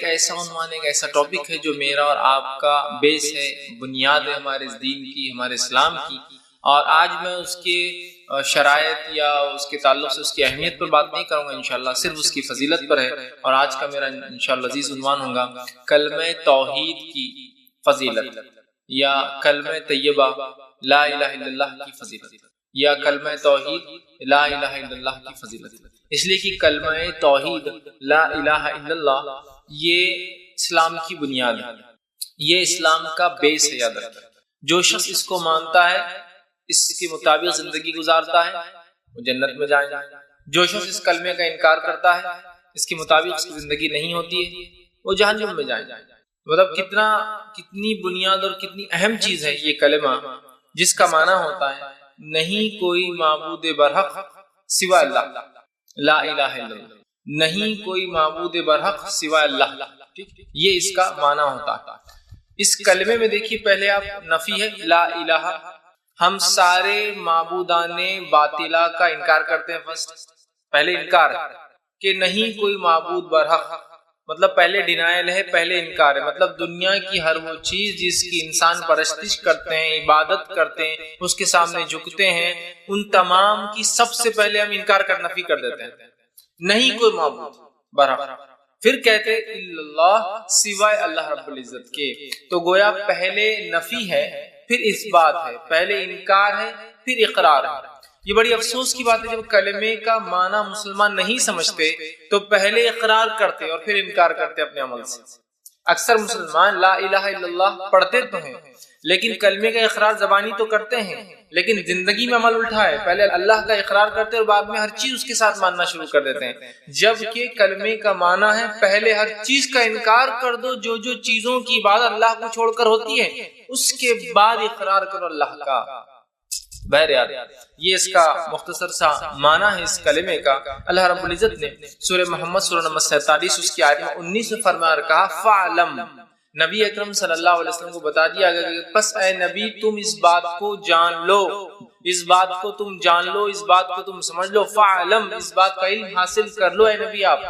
ایک ایسا عنوان، ایک ایسا ٹاپک ہے جو میرا اور آپ کا بیس ہے، بنیاد ہے ہمارے دین کی، ہمارے اسلام کی، اور آج میں اس کے شرائط یا اس کے تعلق سے اس کی اہمیت پر بات نہیں کروں گا انشاءاللہ، صرف اس کی فضیلت پر ہے۔ اور آج کا میرا انشاءاللہ عزیز عنوان ہوگا کلمہ توحید کی فضیلت، یا کلمہ طیبہ لا الہ الا اللہ کی فضیلت، یا کلمہ توحید لا الہ الا اللہ کی فضیلت۔ اس لیے کہ کلمہ توحید لا الہ الا اللہ یہ اسلام کی بنیاد ہے، یہ اسلام کا بیس ہے۔ یاد رکھیں، جو شخص اس کو مانتا ہے، اس کے مطابق زندگی گزارتا ہے، وہ جنت میں جائے گا۔ جو شخص اس کلمے کا انکار کرتا ہے، اس کے مطابق اس کی زندگی نہیں ہوتی ہے، وہ جہنم میں جائے گا۔ مطلب کتنی بنیاد اور کتنی اہم چیز ہے یہ کلمہ، جس کا معنی ہوتا ہے نہیں کوئی معبود برحق سوا اللہ، لا الہ الا اللہ، نہیں کوئی معبود برحق سوا اللہ، یہ اس کا معنی ہوتا ہے۔ اس کلمے میں دیکھیے پہلے آپ نفی ہے لا الہ، ہم سارے معبودان باطلہ کا انکار کرتے ہیں۔ پہلے انکار ہے کہ نہیں کوئی معبود برحق، مطلب پہلے ڈینائل ہے، پہلے انکار ہے۔ مطلب دنیا کی ہر وہ چیز جس کی انسان پرستش کرتے ہیں، عبادت کرتے ہیں، اس کے سامنے جھکتے ہیں، ان تمام کی سب سے پہلے ہم انکار نفی کر دیتے ہیں، نہیں کوئی معبود برحق۔ پھر کہتے اللہ، سوائے اللہ رب العزت کے۔ تو گویا پہلے نفی ہے، پھر اس بات ہے، پہلے انکار ہے، پھر اقرار ہے۔ یہ بڑی افسوس کی بات ہے، جب کلمے کا معنی مسلمان نہیں سمجھتے تو پہلے اقرار کرتے اور پھر انکار کرتے اپنے عمل سے۔ اکثر مسلمان لا الہ الا اللہ پڑھتے تو ہیں، لیکن کلمے کا اقرار زبانی تو کرتے ہیں، لیکن زندگی میں عمل الٹا ہے، پہلے اللہ کا اقرار کرتے اور بعد میں ہر چیز اس کے ساتھ ماننا شروع کر دیتے ہیں۔ جبکہ کلمے کا معنی ہے پہلے ہر چیز کا انکار کر دو، جو چیزوں کی عبادت اللہ کو چھوڑ کر ہوتی ہے، اس کے بعد اقرار کرو اللہ کا۔ بہرحال یہ اس کا مختصر سا معنی ہے اس کلمے کا۔ اللہ رب العزت نے سورہ محمد سورہ نمبر 47 اس کی آیت میں 19 میں فرمایا اور کہا فَعْلَمْ، نبی اکرم صلی اللہ علیہ وسلم کو بتا دیا گیا کہ پس اے نبی تم اس بات کو جان لو، اس بات کو تم جان لو، اس بات کو تم سمجھ لو، فَعْلَمْ، اس بات کا علم حاصل کر لو اے نبی۔ آپ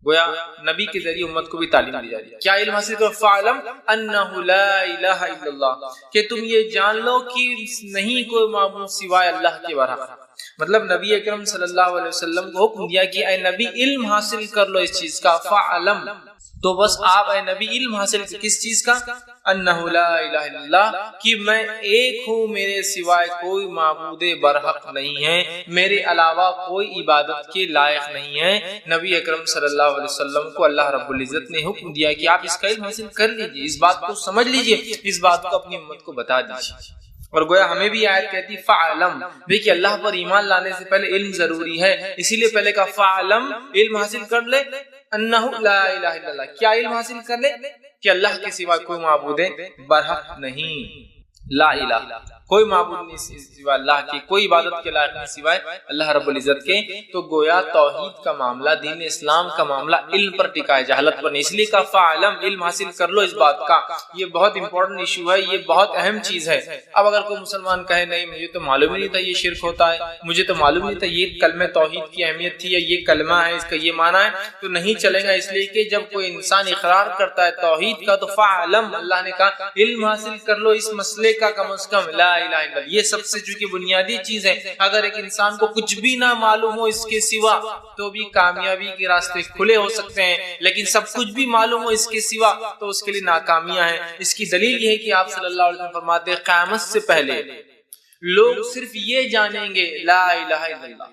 گویا نبی کے ذریعے امت کو بھی تعلیم دی جا رہی ہے، کیا علم حاصل کرو؟ فَعْلَمْ أَنَّهُ لَا إِلَهَ إِلَّا اللَّهُ، کہ تم یہ جان لو کہ نہیں کوئی معبود سوائے اللہ کے برحق۔ مطلب نبی اکرم صلی اللہ علیہ وسلم کو حکم دیا کہ اے نبی علم حاصل کر لو اس چیز کا، فَعْلَمْ، تو بس آپ اے نبی علم حاصل کس چیز کا؟ انہ لا الہ الا اللہ، کہ میں ایک ہوں، میرے سوائے کوئی معبود برحق نہیں ہے، میرے علاوہ کوئی عبادت کے لائق نہیں ہے۔ نبی اکرم صلی اللہ علیہ وسلم کو اللہ رب العزت نے حکم دیا کہ آپ اس کا علم حاصل کر لیجئے، اس بات کو سمجھ لیجئے، اس بات کو اپنی امت کو بتا دیجئے۔ اور گویا ہمیں بھی آیت کہتی فَعْلَمْ، دیکھیے اللہ پر ایمان لانے سے پہلے علم ضروری ہے، اسی لیے پہلے کہا فَعْلَمْ، علم حاصل کر لے، انہ لا الہ الا اللہ، کیا علم حاصل کر لے کہ اللہ کے سوا کوئی معبود برحق نہیں، لا الہ، کوئی معبود نہیں سوا اللہ کے، کوئی عبادت کے لائق نہیں سوائے اللہ رب العزت کے۔ تو گویا توحید کا معاملہ، دین اسلام کا معاملہ علم پر ٹکا ہے، جہالت پر نہیں، اس لیے کہا فَعْلَمْ، علم حاصل کر لو اس بات کا۔ یہ بہت امپورٹنٹ ایشو ہے، یہ بہت اہم چیز ہے۔ اب اگر کوئی مسلمان کہے نہیں مجھے تو معلوم ہی نہیں تھا یہ شرک ہوتا ہے، مجھے تو معلوم نہیں تھا یہ کلمہ توحید کی اہمیت تھی، یا یہ کلمہ ہے اس کا یہ معنی ہے، تو نہیں چلے گا۔ اس لیے کہ جب کوئی انسان اقرار کرتا ہے توحید کا تو فَعْلَمْ، اللہ نے کہا علم حاصل کر لو اس مسئلے کا، کم از کم لا الہ الا اللہ، یہ سب سے چونکہ بنیادی چیز ہے۔ اگر ایک انسان کو کچھ بھی نہ معلوم ہو اس کے سوا تو بھی کامیابی کے راستے کھلے ہو سکتے ہیں، لیکن سب کچھ بھی معلوم ہو اس کے سوا تو اس کے لیے ناکامیاں ہیں۔ اس کی دلیل یہ ہے کہ آپ صلی اللہ علیہ وسلم فرماتے ہیں قیامت سے پہلے لوگ صرف یہ جانیں گے لا الہ الا اللہ۔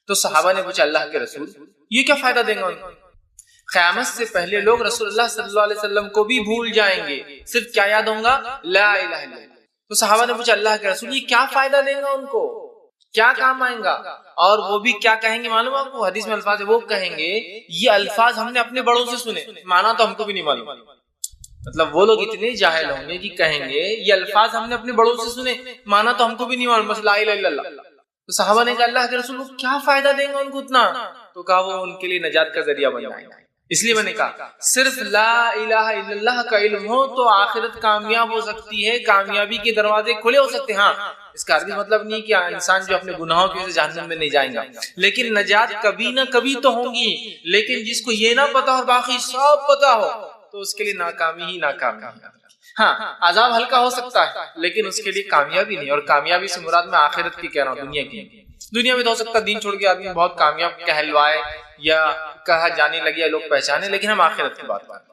تو صحابہ نے پوچھا اللہ کے رسول یہ کیا فائدہ دیں گے ان کو؟ قیامت سے پہلے لوگ رسول اللہ صلی اللہ علیہ وسلم کو بھی بھول جائیں گے، صرف کیا یاد ہوں گا؟ لا الہ الا اللہ۔ تو صحابہ نے پوچھا اللہ کے رسول یہ کیا فائدہ دے گا ان کو، کیا کام آئیں گا؟ اور وہ بھی کیا کہیں گے معلوم آپ کو؟ حدیث میں الفاظ ہے، وہ کہیں گے یہ الفاظ ہم نے اپنے بڑوں سے سنے، معنی تو ہم کو بھی نہیں معلوم۔ مطلب وہ لوگ اتنے جاہل ہوں گے کہ کہیں گے یہ الفاظ ہم نے اپنے بڑوں سے سنے، معنی تو ہم کو بھی نہیں معلوم، بس لا الہ الا اللہ۔ تو صحابہ نے کہا اللہ کے رسول کیا فائدہ دیں گا ان کو اتنا؟ تو کہا وہ ان کے لیے نجات کا ذریعہ بن جائے گا۔ اس لیے میں نے کہا صرف لا الہ الا اللہ کا علم ہو تو آخرت کامیاب ہو سکتی ہے، کامیابی کے دروازے کھلے ہو سکتے ہیں۔ ہاں اس کا عربی مطلب نہیں کہ انسان جو اپنے گناہوں کی وجہ سے جہنم میں نہیں جائیں گا، لیکن نجات کبھی نہ کبھی تو ہوں گی۔ لیکن جس کو یہ نہ پتا اور باقی سب پتا ہو تو اس کے لیے ناکامی ہی ناکامی ہے۔ ہاں عذاب ہلکا ہو سکتا ہے لیکن اس کے لیے کامیابی نہیں، اور کامیابی سے مراد میں آخرت کی کہہ رہا ہوں، دنیا کی۔ دنیا میں تو ہو سکتا ہے دین چھوڑ کے آدمی بہت کامیاب کہلوائے یا کہا جانے لگے یا لوگ پہچانے، لیکن ہم آخرت کی بات کر رہے ہیں۔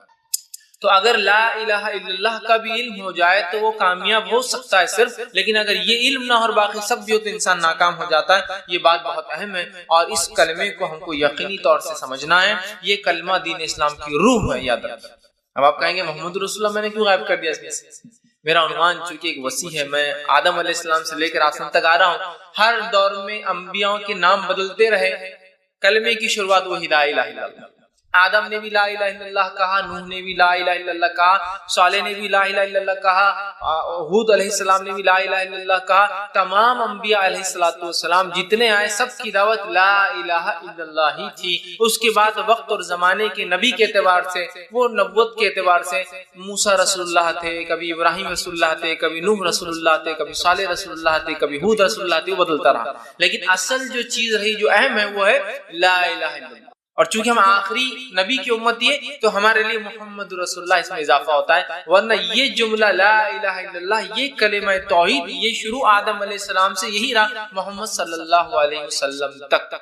تو اگر لا الہ الا اللہ کا بھی علم ہو جائے تو وہ کامیاب ہو سکتا ہے صرف، لیکن اگر یہ علم نہ ہو اور باقی سب بھی ہو تو انسان ناکام ہو جاتا ہے۔ یہ بات بہت اہم ہے اور اس کلمے کو ہم کو یقینی طور سے سمجھنا ہے۔ یہ کلمہ دین اسلام کی روح ہے، یاد رکھیں۔ اب آپ کہیں گے محمد رسول اللہ میں نے کیوں غائب کر دیا اس میں سے؟ میرا عنوان چونکہ ایک وسیع ہے، میں آدم علیہ السلام سے لے کر آسمان تک آ رہا ہوں، ہر دور میں انبیاء کے نام بدلتے رہے، کلمے کی شروعات وہی لا الہ الا اللہ۔ آدم نے بھی لا الہ الا اللہ کہا، نوح نے بھی لا الہ الا اللہ کہا، صالح نے بھی لا الہ الا اللہ کہا، ہود علیہ السلام نے بھی لا الہ الا اللہ کہا۔ تمام انبیاء علیہ السلام جتنے آئے سب کی دعوت لا الہ الا اللہ ہی تھی۔ اس کے بعد وقت اور زمانے کے نبی کے اعتبار سے، وہ نبوت کے اعتبار سے موسیٰ رسول اللہ تھے، کبھی ابراہیم رسول اللہ تھے، کبھی نوح رسول اللہ تھے، کبھی صالح رسول اللہ تھے، کبھی ہود رسول اللہ تھے، وہ بدلتا رہا، لیکن اصل جو چیز رہی جو اہم ہے وہ ہے لا الہ الا اللہ۔ اور چونکہ ہم آخری نبی کی امت یہ تو ہمارے لیے محمد رسول اللہ اس میں اضافہ ہوتا ہے، ورنہ یہ جملہ لا الہ الا اللہ، یہ کلمہ توحید، یہ شروع آدم علیہ السلام سے یہی رہا محمد صلی اللہ علیہ وسلم تک۔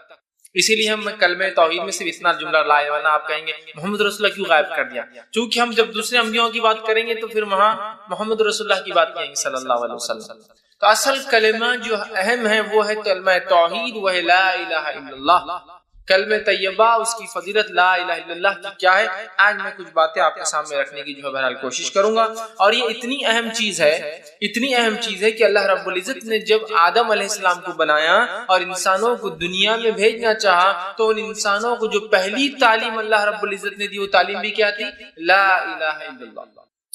اسی لیے ہم کلمہ توحید میں صرف اتنا جملہ لائے، ورنہ آپ کہیں گے محمد رسول اللہ کیوں غائب کر دیا؟ چونکہ ہم جب دوسرے انبیاء کی بات کریں گے تو پھر وہاں محمد رسول اللہ کی بات کریں گے صلی اللہ علیہ وسلم۔ تو اصل کلمہ جو اہم ہے وہ ہے کلمہ توحید، وہ ہے لا الہ الا اللہ۔ کلمہ طیبہ اس کی فضیلت لا الہ الا اللہ کی کیا ہے، آج میں کچھ باتیں آپ کے سامنے رکھنے کی جو ہے بہرحال کوشش کروں گا۔ اور یہ اتنی اہم چیز ہے کہ اللہ رب العزت نے جب آدم علیہ السلام کو بنایا اور انسانوں کو دنیا میں بھیجنا چاہا تو ان انسانوں کو جو پہلی تعلیم اللہ رب العزت نے دی وہ تعلیم بھی کیا تھی؟ لا الہ الا اللہ۔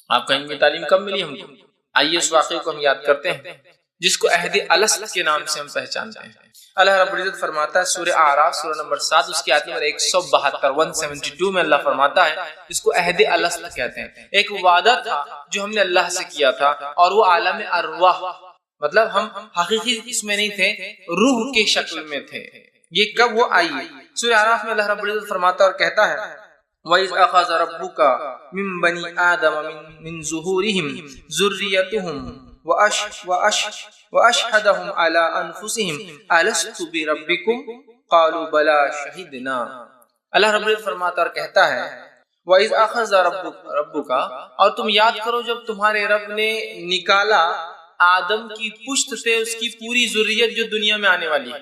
آپ کہیں گے تعلیم کب ملی ہم کو؟ آئیے اس واقعے کو ہم یاد کرتے ہیں جس کو عہد الست کے نام سے ہم پہچانتے ہیں۔ اللہ رب العزت فرماتا ہے سورہ اعراف سورہ نمبر 7 اس کی آیت نمبر 172 میں اللہ فرماتا ہے، اس کو عہد الست کہتے ہیں۔ ایک وعدہ تھا جو ہم نے اللہ سے کیا تھا اور وہ عالم ارواح، مطلب ہم حقیقی اس میں نہیں تھے، روح کے شکل میں تھے۔ یہ کب وہ آئی؟ سورہ اعراف میں اللہ رب العزت فرماتا اور کہتا ہے وَإِذْ أَخَذَ رَبُّكَ مِن بَنِي آدَمَ مِن ظُهُورِهِمْ ذُرِّيَّتَهُمْ وَأَشْهَدَهُمْ عَلَىٰ أَنفُسِهِمْ أَلَسْتُ بِرَبِّكُمْ قَالُوا بَلَىٰ شَهِدْنَا۔ اللہ رب العزت فرماتا اور کہتا ہے وَإِذْ أَخَذَ رَبُّكَ، اور تم یاد کرو جب تمہارے رب نے نکالا آدم کی پشت سے اس کی پوری ذریت جو دنیا میں آنے والی ہے۔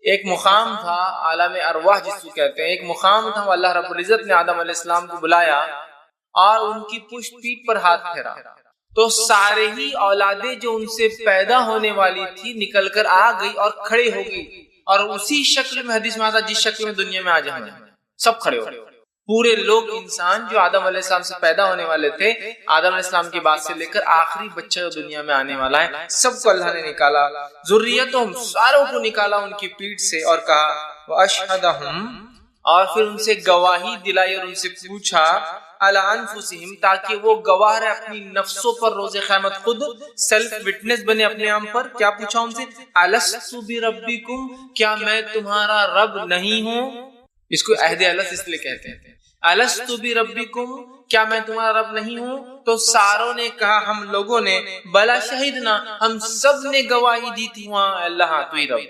ایک مقام تھا عالم ارواح جس کو کہتے ہیں، ایک مقام تھا، اللہ رب العزت نے آدم علیہ السلام کو بلایا اور ان کی پشت پیٹھ پر ہاتھ پھیرا تو سارے ہی اولادیں جو ان سے پیدا ہونے والی تھی نکل کر آ گئی اور کھڑے ہو گئی، اور اسی شکل میں حدیث میں آتا جس شکل میں دنیا میں آج ہم سب کھڑے ہو گئے۔ پورے لوگ انسان جو آدم علیہ السلام سے پیدا ہونے والے تھے، آدم علیہ السلام کے بعد سے لے کر آخری بچہ جو دنیا میں آنے والا ہے، سب کو اللہ نے نکالا، ذریتہم ساروں کو نکالا ان کی پیٹھ سے، اور کہا وَأَشْهَدَهُمْ، اور پھر ان سے گواہی دلائی اور ان سے پوچھا عَلَىٰ أَنفُسِهِمْ، تاکہ وہ گواہ رہے اپنی نفسوں پر روز قیامت، خود سیلف وٹنس بنے اپنے آپ پر۔ کیا پوچھا ان سے؟ أَلَسْتُ بِرَبِّكُمْ، کیا میں تمہارا رب نہیں ہوں؟ اس کو عہد الست اس لیے کہتے ہیں، أَلَسْتُ بِرَبِّكُمْ، کیا میں تمہارا رب نہیں ہوں؟ تو ساروں نے کہا، ہم لوگوں نے، بلا شہیدنا، ہم سب نے گواہی دی تھی وہاں اللہ تو ہی رب۔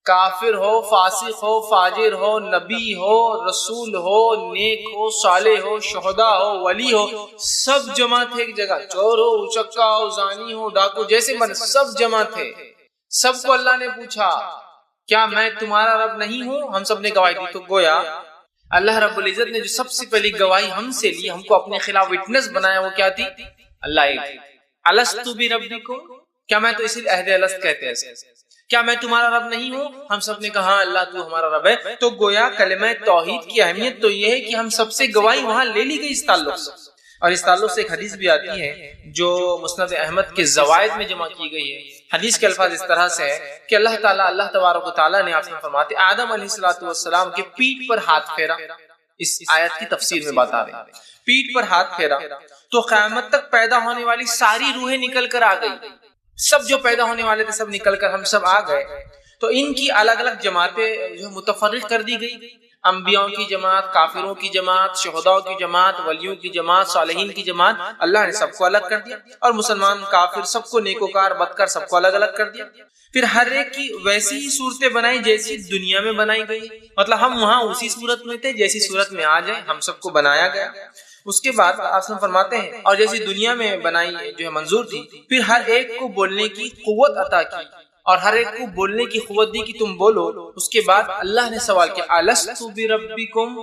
کافر ہو، فاسق ہو، فاجر ہو، نبی ہو، رسول ہو، نیک ہو، صالح ہو، شہداء ہو، ولی ہو، سب جمع تھے ایک جگہ، چور ہو، اچکا ہو، زانی ہو، ڈاکو، جیسے من سب جمع تھے۔ سب کو اللہ نے پوچھا کیا میں تمہارا رب نہیں ہوں؟ ہم سب نے گواہی دی۔ تو گویا اللہ رب العزت نے جو سب سے پہلی گواہی ہم سے لی، ہم کو اپنے خلاف وٹنس بنایا، وہ کیا تھی؟ اللہ ایک۔ الست بربکم، کیا میں تو اسی عہد الست کہتے ہیں، کیا میں تمہارا رب نہیں ہوں؟ ہم سب نے کہا اللہ تو ہمارا رب ہے۔ تو گویا کلمہ توحید کی اہمیت تو یہ ہے کہ ہم سب سے گواہی وہاں لے لی گئی اس تعلق سے۔ اور اس تعلق سے ایک حدیث بھی آتی ہے جو مسند احمد کے زوائد میں جمع کی گئی ہے۔ حدیث کے الفاظ اس طرح سے ہے کہ اللہ تبارک و تعالیٰ نے آپ سے فرماتے آدم علیہ السلام کے پیٹھ پر ہاتھ پھیرا، اس آیت کی تفسیر میں بتا رہے ہیں، پیٹھ پر ہاتھ پھیرا تو قیامت تک پیدا ہونے والی ساری روحیں نکل کر آ گئی، سب جو پیدا ہونے والے تھے سب نکل کر ہم سب آ گئے۔ تو ان کی الگ الگ جماعتیں جو متفرق کر دی گئی، انبیاء کی جماعت، کافروں کی جماعت، شہداء کی جماعت، ولیوں کی جماعت، صالحین کی جماعت، اللہ نے سب کو الگ کر دیا، اور مسلمان کافر سب کو نیکوکار بدکار سب کو الگ الگ کر دیا۔ پھر ہر ایک کی ویسی ہی صورتیں بنائی جیسی دنیا میں بنائی گئی، مطلب ہم وہاں اسی صورت میں تھے جیسی صورت میں آ جائیں ہم سب کو بنایا گیا۔ اس کے بعد آپ فرماتے ہیں اور جیسی دنیا میں بنائی جو ہے منظور تھی، پھر ہر ایک کو بولنے کی قوت عطا کی اور ہر ایک کو بولنے کی قوت دی کہ تم بولو۔ اس کے بعد اللہ نے سوال کیا الستُ بربکم،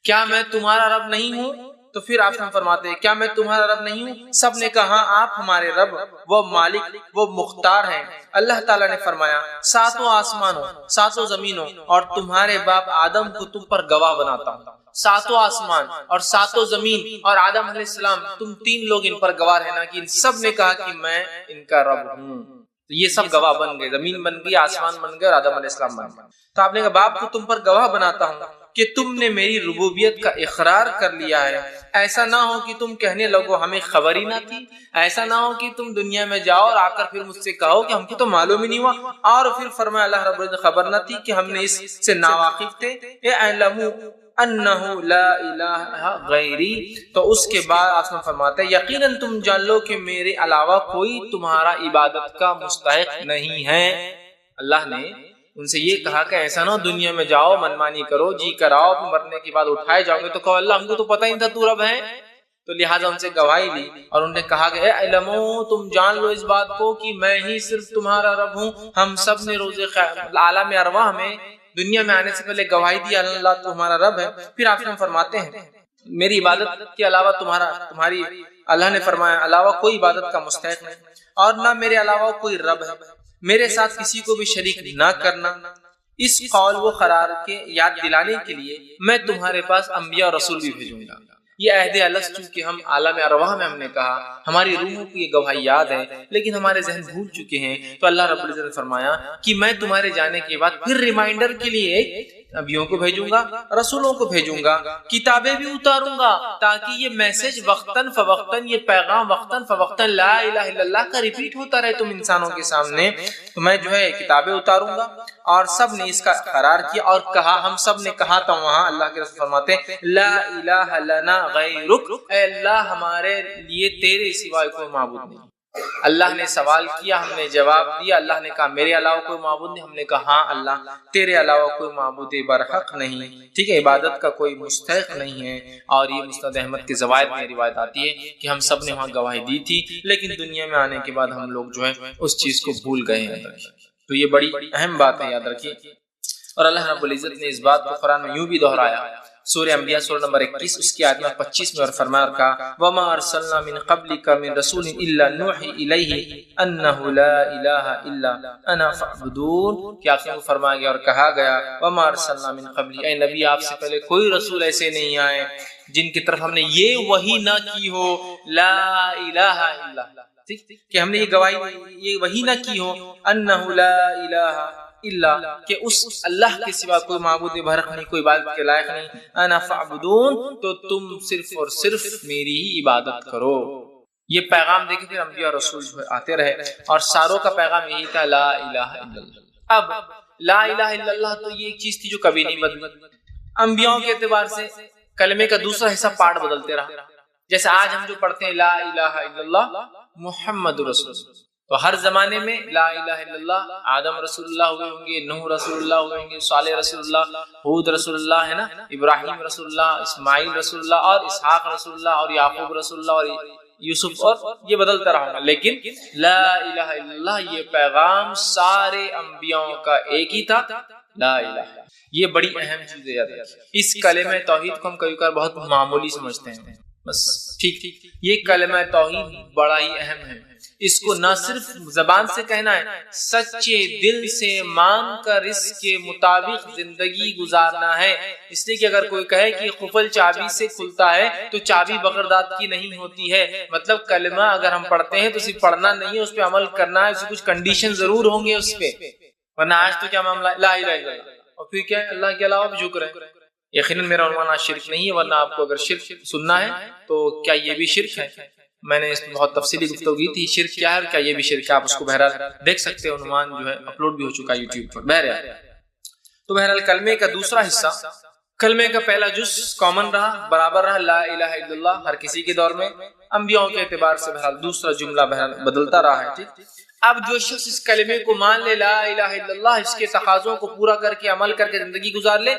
کیا میں تمہارا رب نہیں ہوں؟ تو پھر آپ فرماتے ہیں کیا میں تمہارا رب نہیں ہوں؟ سب نے کہا آپ ہمارے رب، وہ مالک، وہ مختار ہیں۔ اللہ تعالیٰ نے فرمایا ساتوں آسمانوں، ساتوں زمینوں اور تمہارے باپ آدم کو تم پر گواہ بناتا ہوں۔ ساتوں آسمان اور ساتوں زمین اور آدم علیہ السلام، تم تین لوگ ان پر گواہ رہنا کہ ان سب نے کہا کہ میں ان کا رب ہوں۔ تو یہ سب گواہ بن گئے، زمین بن گئی، آسمان بن گئے اور آدم علیہ السلام بن گئے۔ تو آپ نے کہا باپ کو تم پر گواہ بناتا ہوں کہ تم نے میری ربوبیت کا اقرار کر لیا ہے۔ ایسا نہ ہو کہ تم کہنے لگو ہمیں خبر ہی نہ تھی، ایسا نہ ہو کہ تم دنیا میں جاؤ اور آ کر پھر مجھ سے کہو کہ ہم کو تو معلوم ہی نہیں ہوا، اور پھر فرمایا اللہ رب العزت خبر نہ تھی کہ ہم نے اس سے ناواقف تھے۔ اعلموا انہ لا الہ غیری، تو اس کے بعد آسمان فرماتا ہے یقیناً تم جان لو کہ میرے علاوہ کوئی تمہارا عبادت کا مستحق نہیں ہے۔ اللہ نے ان سے یہ کہا کہ ایسا نہ دنیا میں جاؤ منمانی کرو، جی کراؤ، پھر مرنے کے بعد اٹھائے جاؤ گے تو کہو اللہ ہم کو تو پتہ ہی تھا تو رب ہے۔ تو لہٰذا ان سے گواہی لی اور انہوں نے کہا کہ اے علمو تم جان لو اس بات کو کہ میں ہی صرف تمہارا رب ہوں۔ ہم سب نے روز عالم ارواح میں دنیا میں آنے سے پہلے گواہی دی اللہ تمہارا رب ہے۔ پھر آپ فرماتے ہیں میری عبادت کے علاوہ تمہاری اللہ نے فرمایا علاوہ کوئی عبادت کا مستحق نہیں، اور نہ میرے علاوہ کوئی رب ہے، میرے ساتھ کسی کو بھی شریک نہ کرنا۔ اس قول و قرار کے یاد دلانے کے لیے میں تمہارے پاس انبیاء اور رسول بھی بھیجوں گا۔ یہ عہد الست کہ ہم عالم ارواح میں ہم نے کہا، ہماری روحوں کی یہ گواہی یاد ہے لیکن ہمارے ذہن بھول چکے ہیں، تو اللہ رب العزت نے فرمایا کہ میں تمہارے جانے کے بعد پھر ریمائنڈر کے لیے نبیوں کو بھیجوں گا، رسولوں کو بھیجوں گا، کتابیں بھی اتاروں گا تاکہ یہ میسج وقتاً فوقتاً، یہ پیغام وقتاً فوقتاً لا الہ الا اللہ کا ریپیٹ ہوتا رہے تم انسانوں کے سامنے۔ تو میں جو ہے کتابیں اتاروں گا، اور سب نے اس کا قرار کیا اور کہا، ہم سب نے کہا تھا وہاں اللہ کے رسول فرماتے لا الہ لنا غیرک، اے اللہ ہمارے لیے تیرے سوائے کوئی معبود نہیں۔ اللہ نے سوال کیا، ہم نے جواب دیا، اللہ نے کہا میرے علاوہ کوئی معبود نہیں، ہم نے کہا ہاں اللہ تیرے علاوہ کوئی معبود برحق نہیں، ٹھیک ہے، عبادت کا کوئی مستحق نہیں ہے۔ اور یہ مسند احمد کے زوائد میں روایت آتی ہے کہ ہم سب نے وہاں گواہی دی تھی، لیکن دنیا میں آنے کے بعد ہم لوگ جو ہے اس چیز کو بھول گئے ہیں۔ تو یہ بڑی اہم بات ہے، یاد رکھیے۔ اور اللہ رب العزت نے اس بات کو قرآن میں یوں بھی دہرایا، سورہ انبیاء سورہ نمبر 21 اس کی آیت نمبر 25 میں، اور فرمایا اور کہا وَمَا أَرْسَلْنَا مِن قَبْلِكَ مِن رَسُولٍ إِلَّا نُوحِي إِلَيْهِ أَنَّهُ لَا إِلَهَ إِلَّا أَنَا فَاعْبُدُونِ، کہ آپ کو فرمایا گیا اور کہا گیا وَمَا أَرْسَلْنَا مِن قَبْلِكَ، اے نبی آپ سے پہلے کوئی رسول ایسے نہیں آئے جن کی طرف ہم نے یہ وحی نہ کی ہو لا الہ الا، کہ ہم نے یہ گواہی یہ وحی نہ کی ہو انہ لا الہ الا، کہ اس اللہ کے سوا کوئی معبود برحق نہیں، کوئی عبادت کے لائق نہیں، انا فاعبدون، تو تم صرف اور صرف میری ہی عبادت کرو۔ یہ پیغام دیکھیں پھر انبیاء اور رسول جو آتے رہے اور ساروں کا پیغام یہی تھا لا الہ الا اللہ۔ اب لا الہ الا اللہ تو یہ ایک چیز تھی جو کبھی نہیں بدلی، انبیاء کے اعتبار سے کلمے کا دوسرا حصہ پارٹ بدلتے رہا، جیسے آج ہم جو پڑھتے ہیں لا الہ الا اللہ محمد رسول اللہ، تو ہر زمانے میں لا الہ الا اللہ، آدم رسول اللہ ہوئے ہوں گے، نوح رسول اللہ ہوئے ہوں گے، صالح رسول اللہ، ہود رسول اللہ ہے نا، ابراہیم رسول اللہ، اسماعیل رسول اللہ، اور اسحاق رسول اللہ، اور یعقوب رسول اللہ، اور یوسف، اور یہ بدلتا رہا گا، لیکن لا الہ الا اللہ یہ پیغام سارے انبیاء کا ایک ہی تھا، لا الہ۔ یہ بڑی اہم چیز ہے، اس کلمہ توحید کو ہم کبھی کبھار بہت معمولی سمجھتے ہیں، بس ٹھیک، یہ کلمہ توحید بڑا ہی اہم ہے، اس کو نہ صرف زبان سے کہنا ہے، سچے دل سے مان کر اس کے مطابق زندگی گزارنا ہے۔ اس لیے کہ اگر کوئی کہے کہ قفل چابی سے کھلتا ہے تو چابی بغیر داد کی نہیں ہوتی ہے، مطلب کلمہ اگر ہم پڑھتے ہیں تو صرف پڑھنا نہیں ہے، اس پہ عمل کرنا ہے، اس کچھ کنڈیشن ضرور ہوں گے اس پہ، ورنہ آج تو کیا معاملہ لا الہ الا اللہ، اور پھر کیا ہے اللہ کے علاوہ بھی شکر ہے۔ یقیناً میرا عنوان آج شرک نہیں ہے، ورنہ آپ کو اگر شرک سننا ہے تو کیا یہ بھی شرک ہے، میں نے اس میں بہت تفصیلی گفتگو کی تھی، شرک کیا ہے اور کیا یہ بھی شرک ہے، آپ اس کو بہرحال دیکھ سکتے ہیں، عنوان جو ہے اپلوڈ بھی ہو چکا ہے یوٹیوب پر۔ بہرحال تو بہرحال کلمے کا دوسرا حصہ کلمے کا پہلا جز کامن رہا، برابر رہا، لا الہ الا اللہ، ہر کسی کے دور میں، انبیاء کے اعتبار سے بہرحال دوسرا جملہ بہرحال بدلتا رہا ہے، ٹھیک۔ اب جو شخص اس کلمے کو مان لے، لا الہ الا اللہ، اس کے تقاضوں کو پورا کر کے عمل کر کے زندگی گزار لے،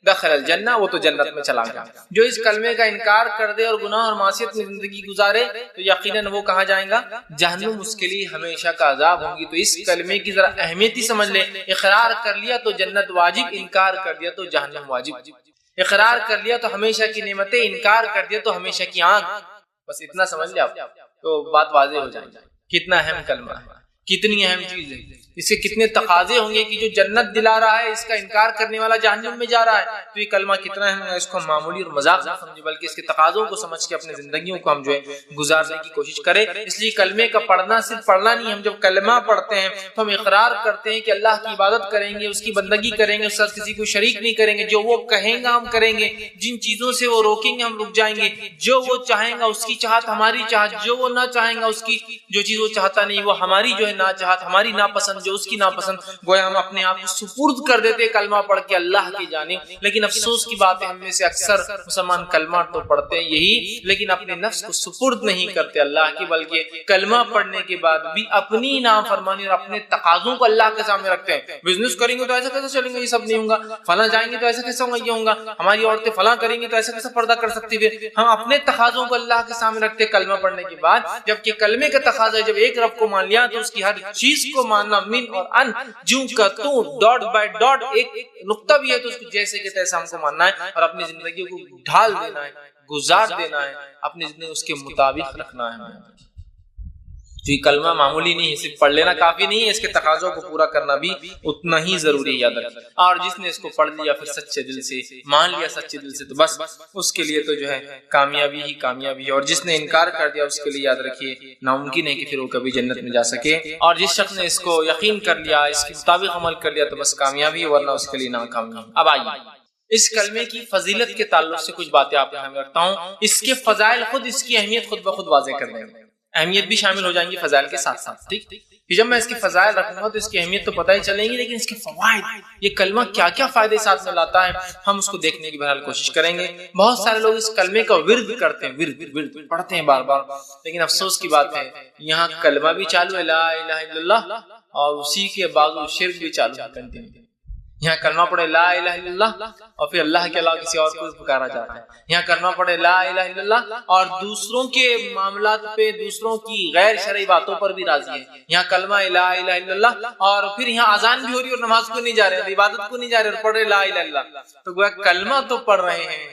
دخل الجنہ، وہ تو جنت میں چلا گیا۔ جو اس کلمے کا انکار کر دے اور گناہ اور معصیت میں زندگی گزارے تو یقیناً وہ کہاں جائیں گا؟ جہنم، اس کے لیے ہمیشہ کا عذاب ہوگی۔ تو اس کلمے کی ذرا اہمیت ہی سمجھ لے، اقرار کر لیا تو جنت واجب، انکار کر دیا تو جہنم واجب۔ اقرار کر لیا تو ہمیشہ کی نعمتیں، انکار کر دیا تو ہمیشہ کی آنکھ، بس اتنا سمجھ لیا تو بات واضح ہو جائے گی۔ کتنا اہم کلمہ ہے، کتنی اہم چیز ہے، اس کے کتنے تقاضے ہوں گے کہ جو جنت دلا رہا ہے اس کا انکار کرنے والا جہنم میں جا رہا ہے، تو یہ کلمہ کتنا اہم ہے، اس کو ہم معمولی اور مذاق نہ سمجھیں بلکہ اس کے تقاضوں کو سمجھ کے اپنے زندگیوں کو ہم جو ہے گزارنے کی کوشش کریں۔ اس لیے کلمے کا پڑھنا صرف پڑھنا نہیں، ہم جب کلمہ پڑھتے ہیں تو ہم اقرار کرتے ہیں کہ اللہ کی عبادت کریں گے، اس کی بندگی کریں گے، اس سے کسی کو شریک نہیں کریں گے، جو وہ کہیں گا ہم کریں گے، جن چیزوں سے وہ روکیں گے ہم رک جائیں گے، جو وہ چاہیں گا اس کی چاہت ہماری چاہت، جو وہ نہ چاہیں گا اس کی جو چیز وہ چاہتا نہیں وہ ہماری جو ہے نہ چاہت، ہماری ناپسند جو اس کی ناپسند، گویا ہم اپنے آپ کو سپرد کر دیتے کلمہ پڑھ کے اللہ کی جانب۔ لیکن افسوس کی بات ہے ہم میں سے اکثر مسلمان کلمہ تو پڑھتے ہیں یہی، لیکن اپنے نفس کو سپرد نہیں کرتے اللہ کی، بلکہ کلمہ پڑھنے کے بعد بھی اپنی نافرمانی اور اپنے تقاضوں کو اللہ کے سامنے رکھتے ہیں۔ بزنس کریں گے تو ایسا کیسے چلیں گے، یہ سب نہیں ہوگا، فلاں جائیں گے تو ایسا کیسا ہوگا، یہ ہوگا، ہماری عورتیں فلاں کریں گے تو ایسا کیسا پردہ کر سکتی ہے۔ ہم اپنے تقاضوں کو اللہ کے سامنے رکھتے کلمہ پڑھنے کے بعد، جبکہ کلمے کا تقاضا ہے جب ایک رب کو مان لیا تو اس کی ہر چیز کو ماننا، من اور ان، جو کا تو، ڈاٹ بائی ڈاٹ، ایک نقطہ بھی ہے تو اس کو جیسے کہ تیسے ہم کو ماننا ہے اور اپنی زندگی کو ڈھال دینا ہے، گزار دینا ہے، اپنی زندگی اس کے مطابق رکھنا ہے۔ جو یہ کلمہ معمولی نہیں ہے، صرف پڑھ لینا کافی نہیں ہے، اس کے تقاضوں کو پورا کرنا بھی اتنا ہی ضروری ہے، یاد رکھیں۔ اور جس نے اس کو پڑھ لیا پھر سچے دل سے مان لیا، سچے دل سے، تو بس اس کے لیے تو جو ہے کامیابی ہی کامیابی ہے۔ اور جس نے انکار کر دیا اس کے لیے یاد رکھیے ناممکن ہے کہ پھر وہ کبھی جنت میں جا سکے۔ اور جس شخص نے اس کو یقین کر لیا، اس کے مطابق عمل کر لیا تو بس کامیابی ہے، ورنہ اس کے لیے ناکامی ہے۔ اب آئیے اس کلمے کی فضیلت کے تعلق سے کچھ باتیں آپ کے سامنے رکھتا ہوں، اس کے فضائل خود اس کی اہمیت خود بخود واضح کر دیں گے، اہمیت بھی شامل ہو جائیں گی فضائل کے ساتھ ساتھ، ٹھیک۔ کہ جب میں اس کی فضائل رکھوں گا تو اس کی اہمیت تو پتہ ہی چلیں گی، لیکن اس کے فوائد، یہ کلمہ کیا کیا فائدے ساتھ میں لاتا ہے، ہم اس کو دیکھنے کی بہرحال کوشش کریں گے۔ بہت سارے لوگ اس کلمے کا ورد کرتے ہیں، ورد پڑھتے ہیں بار بار، لیکن افسوس کی بات ہے یہاں کلمہ بھی چالو ہے لا الہ الا اللہ، اور اسی کے بعد شرک بھی چالو ہے کنٹینیو۔ یہاں کلمہ پڑھے لا الہ الا اللہ اور پھر اللہ کے علاوہ کسی اور کو پکارا جاتا ہے، یہاں کلمہ پڑھے لا الہ الا اللہ اور دوسروں کے معاملات پہ، دوسروں کی غیر شرعی باتوں پر بھی راضی ہے، یہاں کلمہ لا الہ الا اللہ اور پھر یہاں اذان بھی ہو رہی ہے اور نماز کو نہیں جا رہے ہیں، عبادت کو نہیں جا رہے اور پڑھ رہے لا الہ الا اللہ، تو گویا کلمہ تو پڑھ رہے ہیں،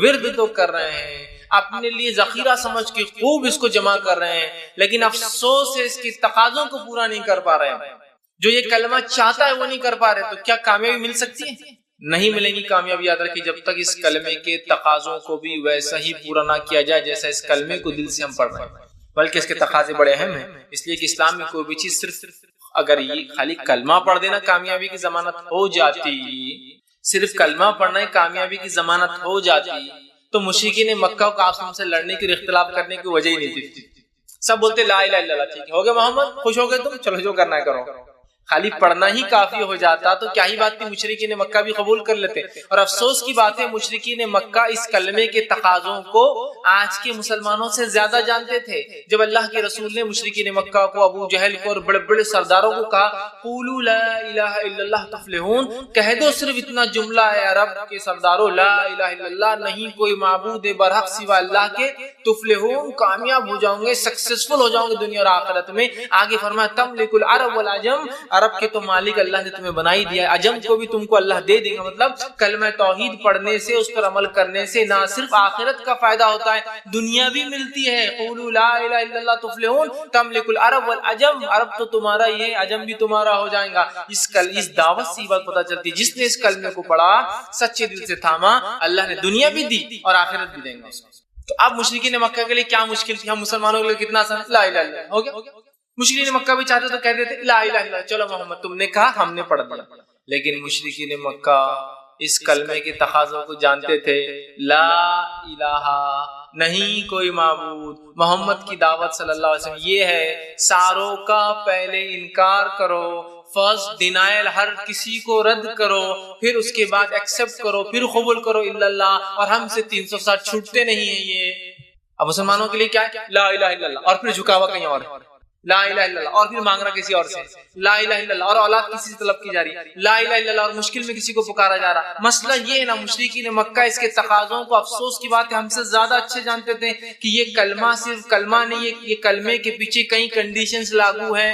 ورد تو کر رہے ہیں، اپنے لیے ذخیرہ سمجھ کے خوب اس کو جمع کر رہے ہیں، لیکن افسوس ہے اس کی تقاضوں کو پورا نہیں کر پا رہے ہیں۔ جو یہ کلمہ چاہتا ہے وہ نہیں کر پا رہے، تو کیا کامیابی مل سکتی ہے؟ نہیں ملے گی کامیابی، یاد رکھیے جب تک اس کلمے کے تقاضوں کو بھی ویسا ہی پورا نہ کیا جائے جیسا اس کلمے کو دل سے ہم پڑھ رہے ہیں، بلکہ اس کے تقاضے بڑے اہم ہیں، اس لیے کہ اسلام میں کوئی بھی چیز صرف اگر یہ خالی کلمہ پڑھ دینا کامیابی کی ضمانت ہو جاتی، صرف کلمہ پڑھنا کامیابی کی ضمانت ہو جاتی تو مشرکین مکہ کو آپس سے لڑنے کی، اختلاف کرنے کی وجہ ہی نہیں تھی۔ سب بولتے لا الہ الا اللہ، ٹھیک ہے ہو گیا محمد، خوش ہو گئے تم، چلو جو کرنا ہے کرو۔ خالی پڑھنا ہی کافی ہو جاتا تو کیا ہی بات تھی، مشرکین مکہ بھی قبول کر لیتے۔ اور افسوس کی بات ہے مشرکین مکہ اس کلمے کے تقاضوں کو آج کے مسلمانوں سے زیادہ جانتے تھے۔ جب اللہ کے رسول نے مشرکین مکہ کو، ابو جہل کو اور بڑے بڑے سرداروں کو کہا قولوا لا الہ الا اللہ تفلحون، کہہ دو صرف اتنا جملہ ہے عرب کے سرداروں، لا الہ الا اللہ، نہیں کوئی معبود برحق سوا اللہ کے، تفلحون، کامیاب ہو جاؤ گے، سکسیسفل ہو جاؤ گے دنیا اور آخرت میں۔ آگے فرمایا تملک العرب والعجم، عرب کے تو مالک اللہ نے تمہیں بنا ہی دیا ہے، عجم کو بھی تم کو اللہ دے دے گا۔ مطلب کلمہ توحید پڑھنے سے، اس پر عمل کرنے سے نہ صرف آخرت کا فائدہ ہوتا ہے، دنیا بھی ملتی ہے۔ قولوا لا الہ الا اللہ تفلحون تملک العرب والعجم، عرب تو تمہارا ہی ہے، عجم بھی تمہارا ہو جائے گا۔ اس دعوت سے بات پتہ چلتی ہے جس نے اس کلمے کو پڑھا، سچے دل سے تھاما، اللہ نے دنیا بھی دی اور آخرت بھی دیں گا اس کو۔ تو اب مشرکین مکہ کے لیے کیا مشکل تھی، ہم مسلمانوں کے لیے کتنا آسان، لا الہ الا اللہ ہو گیا۔ مشرکین مکہ بھی چاہتے تو کہہ دیتے لا الہ الا اللہ، چلو محمد تم نے کہا ہم نے پڑھ دیا، لیکن مشرکین مکہ اس کلمے کے تقاضوں کو جانتے تھے، لا الہ، نہیں کوئی معبود، محمد کی دعوت صلی اللہ علیہ وسلم یہ ہے، ساروں کا پہلے انکار کرو، فرسٹ ڈینائل، ہر کسی کو رد کرو، پھر اس کے بعد ایکسپٹ کرو، پھر قبول کرو الا اللہ، اور ہم سے 360 چھوٹتے نہیں ہیں یہ۔ اب مسلمانوں کے لیے کیا ہے؟ لا الہ الا اللہ، اور پھر جھکا ہوا کہیں اور، لا الہ الا اللہ، اور پھر مانگ رہا کسی اور سے، لا الہ الا اللہ، اور اولاد کسی سے طلب کی جا رہی، لا الہ الا اللہ، اور مشکل میں کسی کو پکارا جا رہا۔ مسئلہ یہ ہے نا، مشرکین مکہ اس کے تقاضوں کو، افسوس کی بات ہے، ہم سے زیادہ اچھے جانتے تھے کہ یہ کلمہ صرف کلمہ نہیں ہے، یہ کلمے کے پیچھے کئی کنڈیشنز لاگو ہیں۔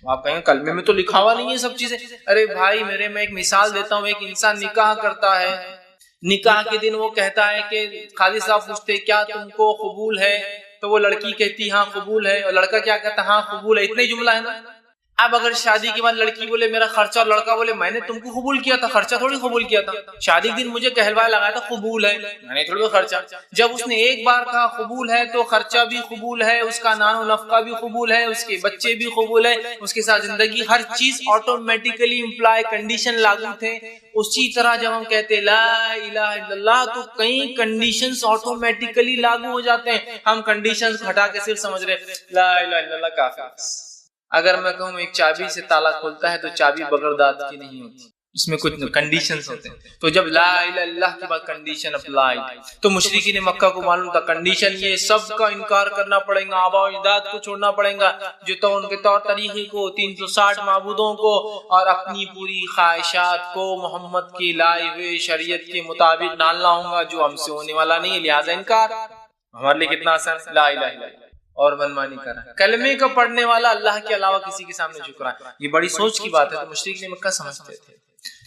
آپ کہیں کلمے میں تو لکھا ہوا نہیں ہے سب چیزیں۔ ارے بھائی میرے، میں ایک مثال دیتا ہوں، ایک انسان نکاح کرتا ہے، نکاح کے دن وہ کہتا ہے کہ قاضی صاحب پوچھتے کیا تم کو قبول ہے، تو وہ لڑکی کہتی ہاں قبول ہے، اور لڑکا کیا کہتا ہاں قبول ہے، اتنا ہی جملہ ہے نا۔ اب اگر شادی کے بعد لڑکی بولے میرا خرچہ، اور لڑکا بولے میں نے تم کو قبول کیا تھا، خرچہ تھوڑی قبول کیا تھا، شادی کے دن مجھے کہلوایا لگایا تھا قبول ہے، میں نے تھوڑی خرچہ۔ جب اس نے ایک بار کہا قبول ہے تو خرچہ بھی قبول ہے، اس کا نان و نفقہ بھی قبول ہے، اس کے بچے بھی قبول ہے، اس کے ساتھ زندگی، ہر چیز آٹومیٹیکلی امپلائی، کنڈیشن لاگو تھے۔ اسی طرح جب ہم کہتے لا الہ الا اللہ تو کئی کنڈیشنز آٹومیٹیکلی لاگو ہو جاتے ہیں۔ ہم کنڈیشنز ہٹا کے صرف سمجھ رہے لا الہ الا اللہ کافی۔ اگر میں کہوں ایک چابی سے تالا کھولتا ہے تو چابی بغیر دانت کی نہیں ہوتی، اس میں کچھ کنڈیشنز ہوتے ہیں۔ تو جب لا الہ الا اللہ کے بعد کنڈیشن اپلائی، تو مشرکین مکہ کو معلوم تھا کنڈیشن یہ، سب کا انکار کرنا پڑے گا، آباء و اجداد کو چھوڑنا پڑے گا، جو تو ان کے طور طریقے کو، 360 معبودوں کو، اور اپنی پوری خواہشات کو محمد کی لائے ہوئے شریعت کے مطابق ڈالنا ہوگا، جو ہم سے ہونے والا نہیں ہے، لہٰذا انکار۔ ہمارے لیے کتنا آسان، لا الہ الا اللہ، اور منمانی کر رہا ہے، کلمے کا پڑھنے والا اللہ کے علاوہ کسی کے سامنے جھک رہا ہے۔ یہ بڑی سوچ کی بات ہے، تو مشرکین مکہ سمجھتے تھے۔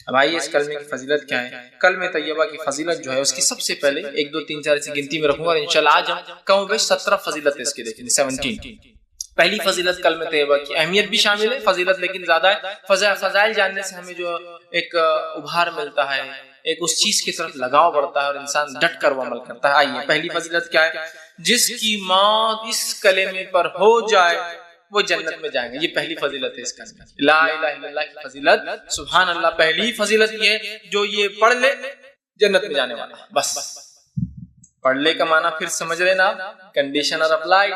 اب آئیے اس کلمے کی فضیلت کیا ہے۔ کلمہ طیبہ کی فضیلت جو ہے، اس کی سب سے پہلے 1 2 3 4 ایسی گنتی میں رکھوں گا، اور انشاءاللہ آج ہم کم و بیش 17 فضیلت اس کی دیکھیں گے، 17۔ پہلی فضیلت کلمہ طیبہ کی اہمیت بھی شامل ہے، فضیلت لیکن زیادہ ہے۔ فضائل جاننے سے ہمیں جو ایک ابھار ملتا ہے، ایک اس چیز کی طرف لگاؤ بڑھتا ہے، اور انسان ڈٹ کر وہ عمل کرتا ہے۔ آئیے پہلی فضیلت کیا ہے؟ جس کی موت اس کلمے پر ہو جائے وہ جنت میں جائیں گے۔ یہ پہلی فضیلت ہے اس کا، لا الہ الا اللہ کی فضیلت۔ سبحان اللہ، پہلی فضیلت یہ ہے جو یہ پڑھ لے جنت میں جانے والا ہے۔ بس پڑھ لے کا معنی پھر سمجھ رہے نا، کنڈیشن اور اپلائی۔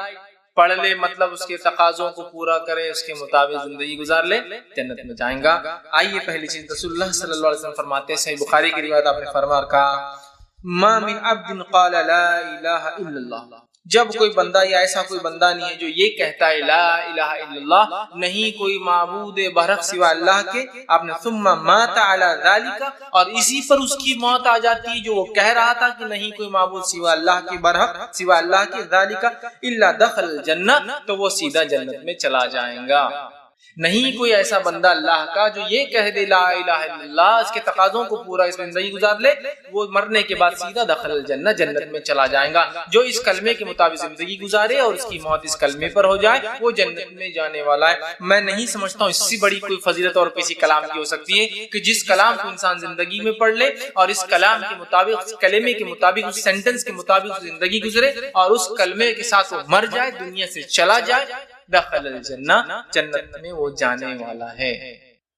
پڑھ لے مطلب اس کے تقاضوں کو پورا کرے، اس کے مطابق زندگی گزار لے، جنت میں جائیں گا۔ آئیے پہلی چیز، رسول اللہ صلی اللہ علیہ وسلم فرماتے ہیں، صحیح بخاری کی روایت، آپ نے فرمایا کہا ما من عبد قال لا الہ الا اللہ، جب کوئی بندہ یا ایسا کوئی بندہ نہیں ہے جو یہ کہتا ہے لا الہ الا اللہ، نہیں کوئی معبود برحق سوا اللہ کے، آپ نے ثم مات علی ذالک، اور اسی پر اس کی موت آ جاتی ہے جو وہ کہہ رہا تھا کہ نہیں کوئی معبود سوا اللہ کے، برحق سوا اللہ کے، ذالک الا دخل الجنہ، تو وہ سیدھا جنت میں چلا جائے گا۔ نہیں کوئی ایسا بندہ اللہ کا جو یہ کہہ دے لا الہ الا اللہ، اس کے تقاضوں کو پورا اس میں زندگی گزار لے، وہ مرنے کے بعد سیدھا دخل الجنہ، جنت میں چلا جائے گا۔ جو اس کلمے کے مطابق زندگی گزارے اور اس کی موت اس کلمے پر ہو جائے، وہ جنت میں جانے والا ہے۔ میں نہیں سمجھتا ہوں اس سے بڑی کوئی فضیلت اور کسی کلام کی ہو سکتی ہے کہ جس کلام کو انسان زندگی میں پڑھ لے، اور اس کلام کے مطابق، اس کلمے کے مطابق، اس سینٹنس کے مطابق زندگی گزرے، اور اس کلمے کے ساتھ وہ مر جائے، دنیا سے چلا جائے، دخل الجنہ، جنت میں وہ جانے والا ہے۔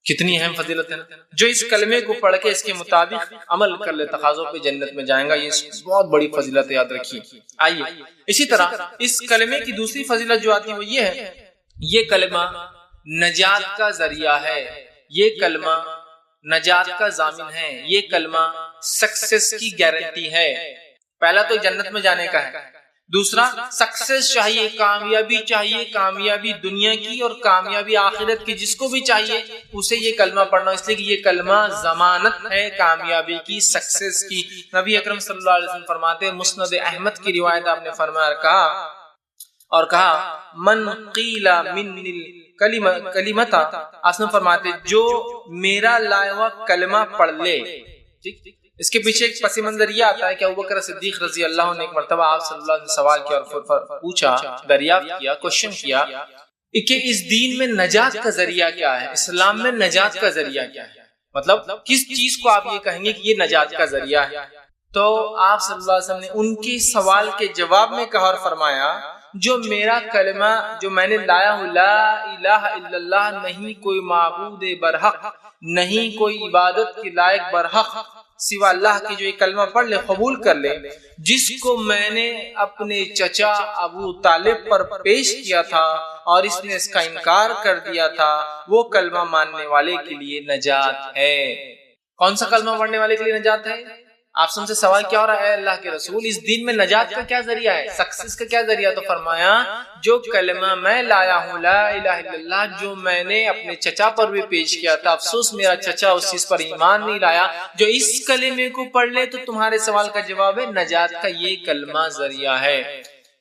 کتنی اہم فضیلت ہے، جو اس کلمے کو پڑھ کے اس کے مطابق عمل کر لے، تقاضوں پہ جنت میں جائیں گا۔ یہ بہت بڑی فضیلت ہے، یاد رکھیے۔ آئیے اسی طرح اس کلمے کی دوسری فضیلت جو آتی ہے وہ یہ ہے، یہ کلمہ نجات کا ذریعہ ہے، یہ کلمہ نجات کا ضامن ہے، یہ کلمہ سکسیس کی گارنٹی ہے۔ پہلا تو جنت میں جانے کا ہے، دوسرا سکسیس چاہیے، کامیابی چاہیے، کامیابی دنیا کی اور کامیابی آخرت کی، جس کو بھی چاہیے اسے یہ کلمہ پڑھنا، اس لیے کہ یہ کلمہ ضمانت ہے کامیابی کی، سکسیس کی۔ نبی اکرم صلی اللہ علیہ وسلم فرماتے ہیں، مسند احمد کی روایت، آپ نے فرمایا کہا من قیل من کلمتا، آپ نے فرماتے جو میرا لائے ہوا کلمہ پڑھ لے۔ اس کے پیچھے ایک پس منظر یہ آتا ہے کہ ابوبکر صدیق رضی اللہ عنہ نے ایک مرتبہ آپ صلی اللہ علیہ وسلم سوال کیا اور پوچھا، دریافت کیا، کوشچن کیا کہ اس دین میں نجات کا ذریعہ کیا ہے، اسلام میں نجات کا ذریعہ کیا ہے، مطلب کس چیز کو آپ یہ کہیں گے کہ یہ نجات کا ذریعہ ہے؟ تو آپ صلی اللہ علیہ وسلم نے ان کے سوال کے جواب میں کہا اور فرمایا، جو میرا کلمہ جو میں نے لایا ہوں، لا الہ الا اللہ، نہیں کوئی معبود برحق، نہیں کوئی عبادت کے لائق برحق سوا اللہ کی جو یہ کلمہ پڑھ لے، قبول کر لے، جس کو میں نے اپنے چچا ابو طالب پر پیش کیا تھا اور اس نے اس کا انکار کر دیا تھا، وہ کلمہ ماننے والے کے لیے نجات ہے۔ کون سا کلمہ پڑھنے والے کے لیے نجات ہے؟ آپ سے سوال کیا ہو رہا ہے؟ اے اللہ کے رسول، اس دین میں نجات کا کیا ذریعہ ہے، سکسیس کا کیا ذریعہ؟ تو فرمایا جو کلمہ میں لایا ہوں، لا الہ الا اللہ، جو میں نے اپنے چچا پر بھی پیش کیا تھا، افسوس میرا چچا اس چیز پر ایمان نہیں لایا، جو اس کلمے کو پڑھ لے تو تمہارے سوال کا جواب ہے نجات کا یہ کلمہ ذریعہ ہے۔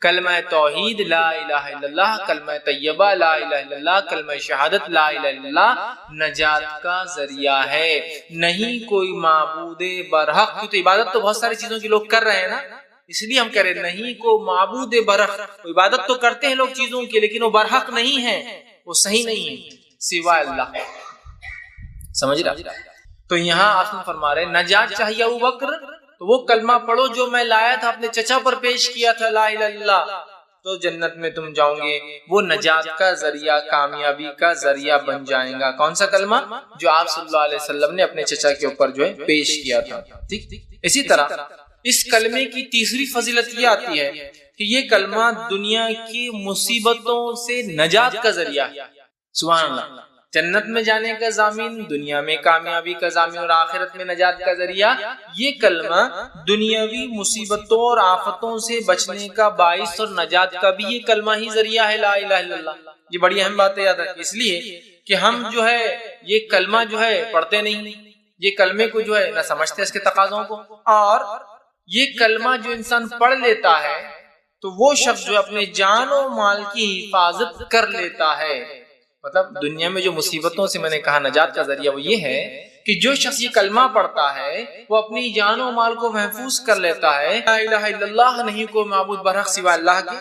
کلمہ توحید لا الہ الا اللہ، کلمہ طیبہ لا الہ الا اللہ، کلمہ شہادت لا الہ الا اللہ نجات کا ذریعہ ہے۔ نہیں کوئی معبود برحق، تو عبادت تو بہت ساری چیزوں کی لوگ کر رہے ہیں نا، اس لیے ہم کہہ رہے ہیں نہیں کو معبود برحق، عبادت تو کرتے ہیں لوگ چیزوں کی لیکن وہ برحق نہیں ہے، وہ صحیح نہیں ہے سوائے اللہ۔ سمجھ رہا؟ تو یہاں آپ فرما رہے نجات چاہیے ابو بکر تو وہ کلمہ پڑھو جو میں لایا تھا اپنے چچا پر پیش کیا تھا، لا الہ الا اللہ، تو جنت میں تم جاؤ گے، وہ نجات کا ذریعہ، کامیابی کا ذریعہ بن جائے گا۔ کون سا کلمہ؟ جو آپ صلی اللہ علیہ وسلم نے اپنے چچا کے اوپر جو ہے پیش کیا تھا۔ ٹھیک، اسی طرح اس کلمے کی تیسری فضیلت یہ آتی ہے کہ یہ کلمہ دنیا کی مصیبتوں سے نجات کا ذریعہ ہے۔ سبحان اللہ، جنت میں جانے کا ضامن، دنیا میں کامیابی کا ضامن اور آخرت میں نجات کا ذریعہ۔ یہ کلمہ دنیاوی مصیبتوں اور آفتوں سے بچنے کا باعث اور نجات کا بھی یہ کلمہ ہی ذریعہ ہے، لا الہ الا اللہ۔ یہ بڑی اہم بات ہے، یاد رکھیں، اس لیے کہ ہم جو ہے یہ کلمہ جو ہے پڑھتے نہیں، یہ کلمے کو جو ہے نہ سمجھتے اس کے تقاضوں کو، اور یہ کلمہ جو انسان پڑھ لیتا ہے تو وہ شخص جو اپنے جان و مال کی حفاظت کر لیتا ہے۔ مطلب دنیا میں جو مصیبتوں سے میں نے کہا نجات کا ذریعہ وہ یہ ہے کہ جو شخص یہ کلمہ پڑھتا ہے وہ اپنی جان و مال کو محفوظ کر لیتا ہے۔ لا الہ الا اللہ، نہیں کوئی معبود برحق سوا اللہ کے،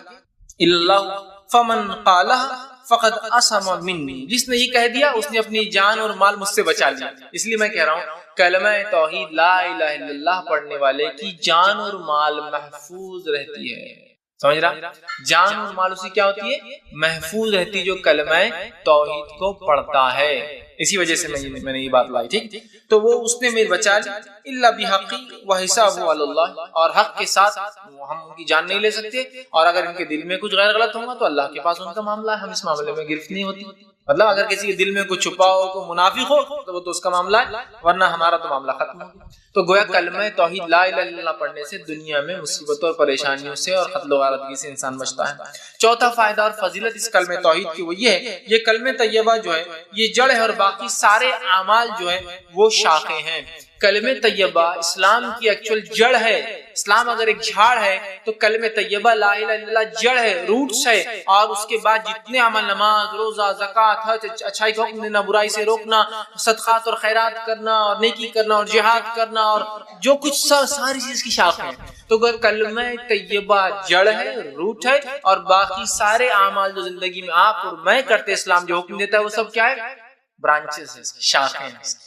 اللہ فمن قالہ فقد عصم منی، جس نے یہ کہہ دیا اس نے اپنی جان اور مال مجھ سے بچا لیا۔ اس لیے میں کہہ رہا ہوں کلمہ توحید لا الہ الا اللہ پڑھنے والے کی جان اور مال محفوظ رہتی ہے۔ سمجھ رہا؟ جان اور مال اسی کیا ہوتی ہے؟ محفوظ رہتی جو کلمہ توحید کو پڑھتا ہے۔ اسی وجہ سے میں نے یہ بات لائی، ٹھیک، تو وہ اس نے میرے بچا لی، الا بحقی وحسابہ علی اللہ، اور حق کے ساتھ ہم ان کی جان نہیں لے سکتے، اور اگر ان کے دل میں کچھ غیر غلط ہوگا تو اللہ کے پاس ان کا معاملہ ہے، ہم اس معاملے میں گرفت نہیں ہوتی۔ مطلب اگر کسی کے دل میں کچھ چھپا ہو، کوئی منافق ہو تو وہ تو اس کا معاملہ ہے، ورنہ ہمارا تو معاملہ ختم ہو گیا۔ تو گویا کلمہ توحید لا الہ الا اللہ پڑھنے سے دنیا میں مصیبتوں اور پریشانیوں سے اور قتل و غارتگی سے انسان بچتا ہے۔ چوتھا فائدہ اور فضیلت اس کلمہ توحید کی وہ یہ ہے، یہ کلمہ طیبہ جو ہے یہ جڑ ہے اور باقی سارے اعمال جو ہے وہ شاخیں ہیں۔ کلمہ طیبہ اسلام کی ایکچوئل جڑ ہے۔ اسلام اگر ایک جھاڑ ہے تو کلمہ طیبہ لا الہ الا اللہ جڑ ہے، روٹس ہے، اور اس کے بعد جتنے عمل، نماز، روزہ، زکوٰۃ، حج، اچھائی کا حکم دینا، برائی سے روکنا، صدقات اور خیرات کرنا اور نیکی کرنا اور جہاد کرنا اور جو کچھ ساری چیز کی شاخ ہے۔ تو کلمہ طیبہ جڑ ہے، روٹ ہے، اور باقی سارے اعمال جو زندگی میں آپ اور میں کرتے اسلام جو حکم دیتا ہے وہ سب کیا ہے؟ برانچز ہیں، شاخیں ہیں۔